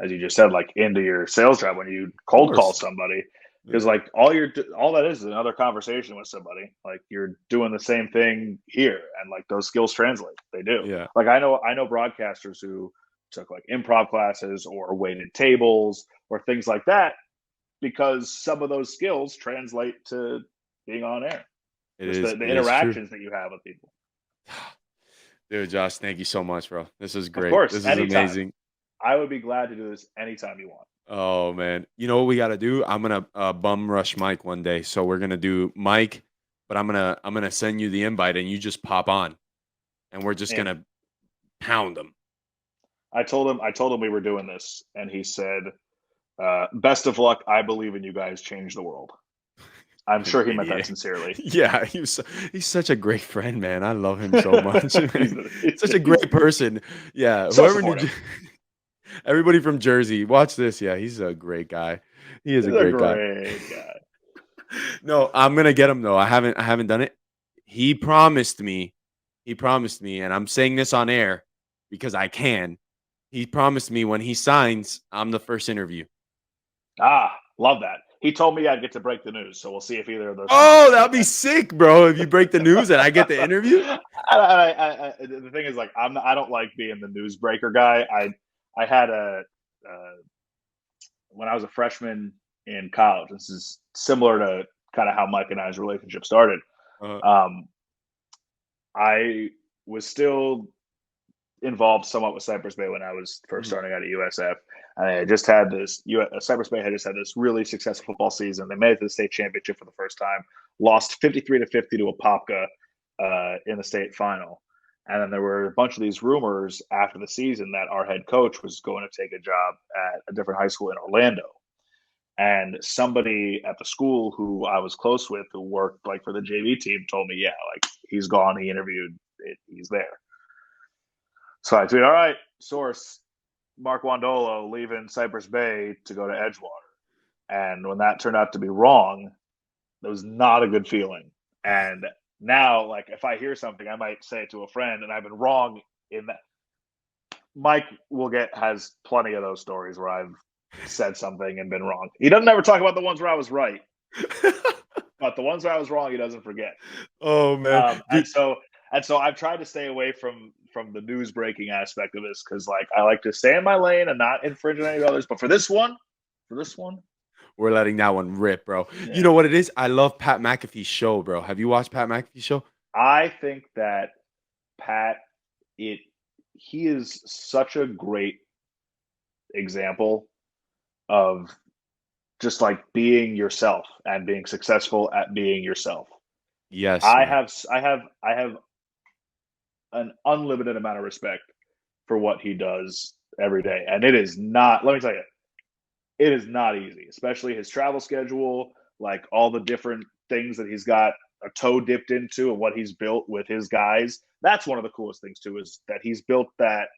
as you just said, like into your sales job when you Of cold call course. somebody, because Yeah. like all that is another conversation with somebody. Like you're doing the same thing here, and like those skills translate. They do. Yeah. Like I know broadcasters who took like improv classes or waited tables or things like that because some of those skills translate to being on air. Just the It is true. interactions that you have with people. Dude, Josh, thank you so much, bro. This is Of great. course, This is anytime. amazing. I would be glad to do this anytime you want. Oh man. You know what we gotta do? I'm gonna bum rush Mike one day. So we're gonna do Mike, but I'm gonna send you the invite and you just pop on and we're just And gonna pound them. I told him we were doing this, and he said, "Best of luck. I believe in you guys. Change the world." I'm What an sure he meant that idiot. sincerely. Yeah, he's such a great friend, man. I love him so much. Such a He's great person. Yeah, so whoever supportive. everybody from Jersey, watch this. Yeah, he's a great guy. He is He's a a great guy. great guy. No, I'm gonna get him though. I haven't done it. He promised me, and I'm saying this on air because I can. He promised me when he signs, I'm the first interview. Love that. He told me I'd get to break the news, so we'll see if either of those things Oh, happen that'd be again. sick, bro. If you break the news and I get the interview. The thing is, like, I don't like being the newsbreaker guy. I had a when I was a freshman in college. This is similar to kind of how Mike and I's relationship started. Uh, Um, I was still involved somewhat with Cypress Bay when I was first mhm. starting out at USF. I just had this. Cypress Bay had just had this really successful football season. They made it to the state championship for the first time. Lost 53-50 to Apopka in the state final. And then there were a bunch of these rumors after the season that our head coach was going to take a job at a different high school in Orlando. And somebody at the school who I was close with, who worked like for the JV team, told me, yeah, like he's gone. He interviewed. He's there. So I tweeted, all right, source, Mark Wandolo leaving Cypress Bay to go to Edgewater. And when that turned out to be wrong, it was not a good feeling. And now, like, if I hear something, I might say it to a friend, and I've been wrong in that. Mike has plenty of those stories where I've said something and been wrong. He doesn't ever talk about the ones where I was right, but the ones where I was wrong, he doesn't forget. Oh man, And dude. so I've tried to stay away from the news breaking aspect of this because like I like to stay in my lane and not infringe on any others. But for this one, We're letting that one rip, bro. You yeah, know what it is? I love Pat McAfee's show, bro. Have you watched Pat McAfee's show? I think that Pat, it he is such a great example of just like being yourself and being successful at being yourself. Yes, I man. have I have an unlimited amount of respect for what he does every day, and it is not. Let me tell you, it is not easy, especially his travel schedule, like all the different things that he's got a toe dipped into and what he's built with his guys. That's one of the coolest things too, is that he's built that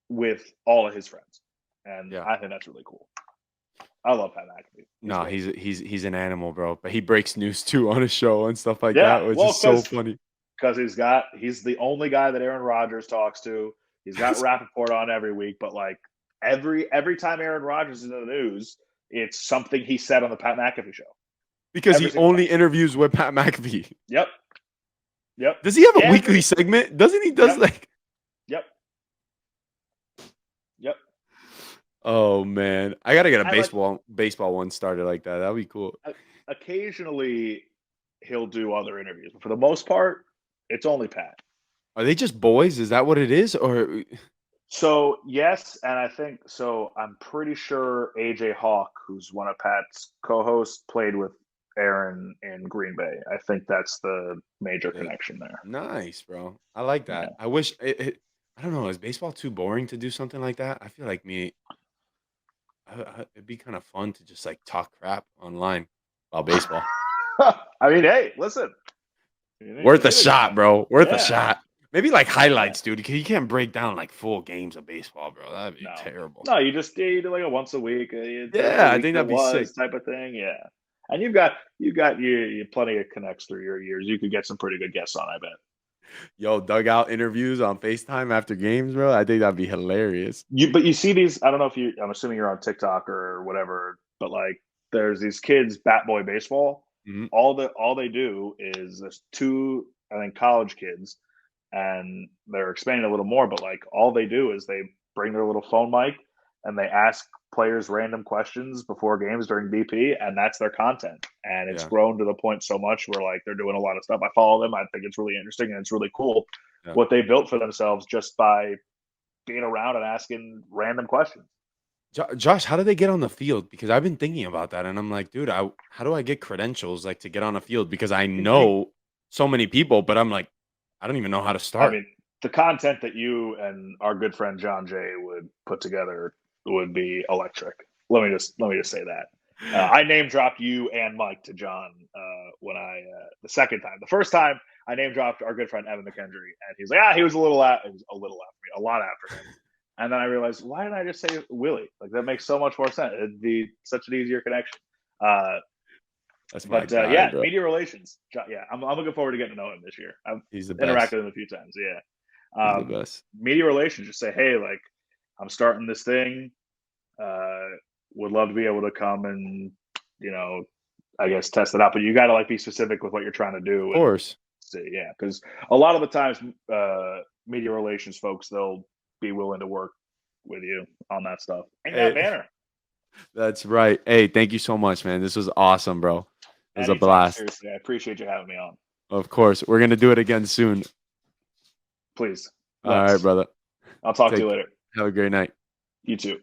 with all of his friends. And Yeah. I think that's really cool. I love Pat McAfee. He's No, great. he's an animal, bro. But he breaks news too on his show and stuff like Yeah. that, which Well, is so funny. because he's the only guy that Aaron Rodgers talks to. He's got Rappaport on every week, but like every time Aaron Rodgers is in the news, it's something he said on the Pat McAfee show. Because Every he single time. only interviews with Pat McAfee. Yep. Yep. Does he have a weekly Every segment? Doesn't he? Does yep. like? Yep. Yep. Oh man, I gotta get a And like baseball one started like that. That'd be cool. occasionally he'll do other interviews, but for the most part, it's only Pat. Are they just boys? Is that what it is? Or So yes, and I think so. I'm pretty sure AJ Hawk, who's one of Pat's co-hosts, played with Aaron in Green Bay. I think that's the major yeah. connection there. Nice, bro. I like Yeah. that. I wish I don't know. Is baseball too boring to do something like that? I feel like it'd be kind of fun to just like talk crap online about baseball. I mean, hey, listen, you Worth a need it. shot, bro. Worth a Yeah, shot. Maybe like yeah. highlights, dude. Because you can't break down like full games of baseball, bro. That'd be No, terrible. no, you do like a once a week, the Yeah, I week think that that'd be sick. was type of thing. Yeah, and you got you plenty of connects through your years. You could get some pretty good guests on, I bet. Yo, dugout interviews on FaceTime after games, bro. I think that'd be hilarious. But you see these. I don't know if you. I'm assuming you're on TikTok or whatever. But like, there's these kids, Bat Boy Baseball. Mhm. All they do is there's two, I think, college kids, and they're expanding a little more. But like, all they do is they bring their little phone mic and they ask players random questions before games during BP, and that's their content. And it's Yeah, grown to the point so much where like they're doing a lot of stuff. I follow them. I think it's really interesting and it's really cool yeah. what they built for themselves just by being around and asking random questions. Josh, how do they get on the field? Because I've been thinking about that, and I'm like, dude, how do I get credentials like to get on a field? Because I Hey, know so many people, but I'm like, I don't even know how to I start. mean, the content that you and our good friend John Jay would put together would be electric. Let me just say that. I name dropped you and Mike to John when the second time. The first time I name dropped our good friend Evan McKendry, and he's like, he was he was a little after me, a lot after him. And then I realized, why didn't I just say Willie? Like that makes so much more sense. It'd be such an easier connection. Uh, That's my but guy, yeah, bro. media relations. Yeah, I'm looking forward to getting to know him this year. I've He's the interacted best. with him a few times. Yeah. He's the best. Media relations. Just say, hey, like I'm starting this thing. Uh, would love to be able to come and you know, I guess test it out. But you got to like be specific with what you're trying to Of do and course. see, yeah, because a lot of the times, media relations folks they'll be willing to work with you on that stuff. Hang that Hey, banner. That's right. Hey, thank you so much, man. This was awesome, bro. It was a Anytime, blast. seriously. I appreciate you having me on. Of course. We're gonna do it again soon. Please, All right, let's. brother. I'll talk to you Take later. Have a great night. You too.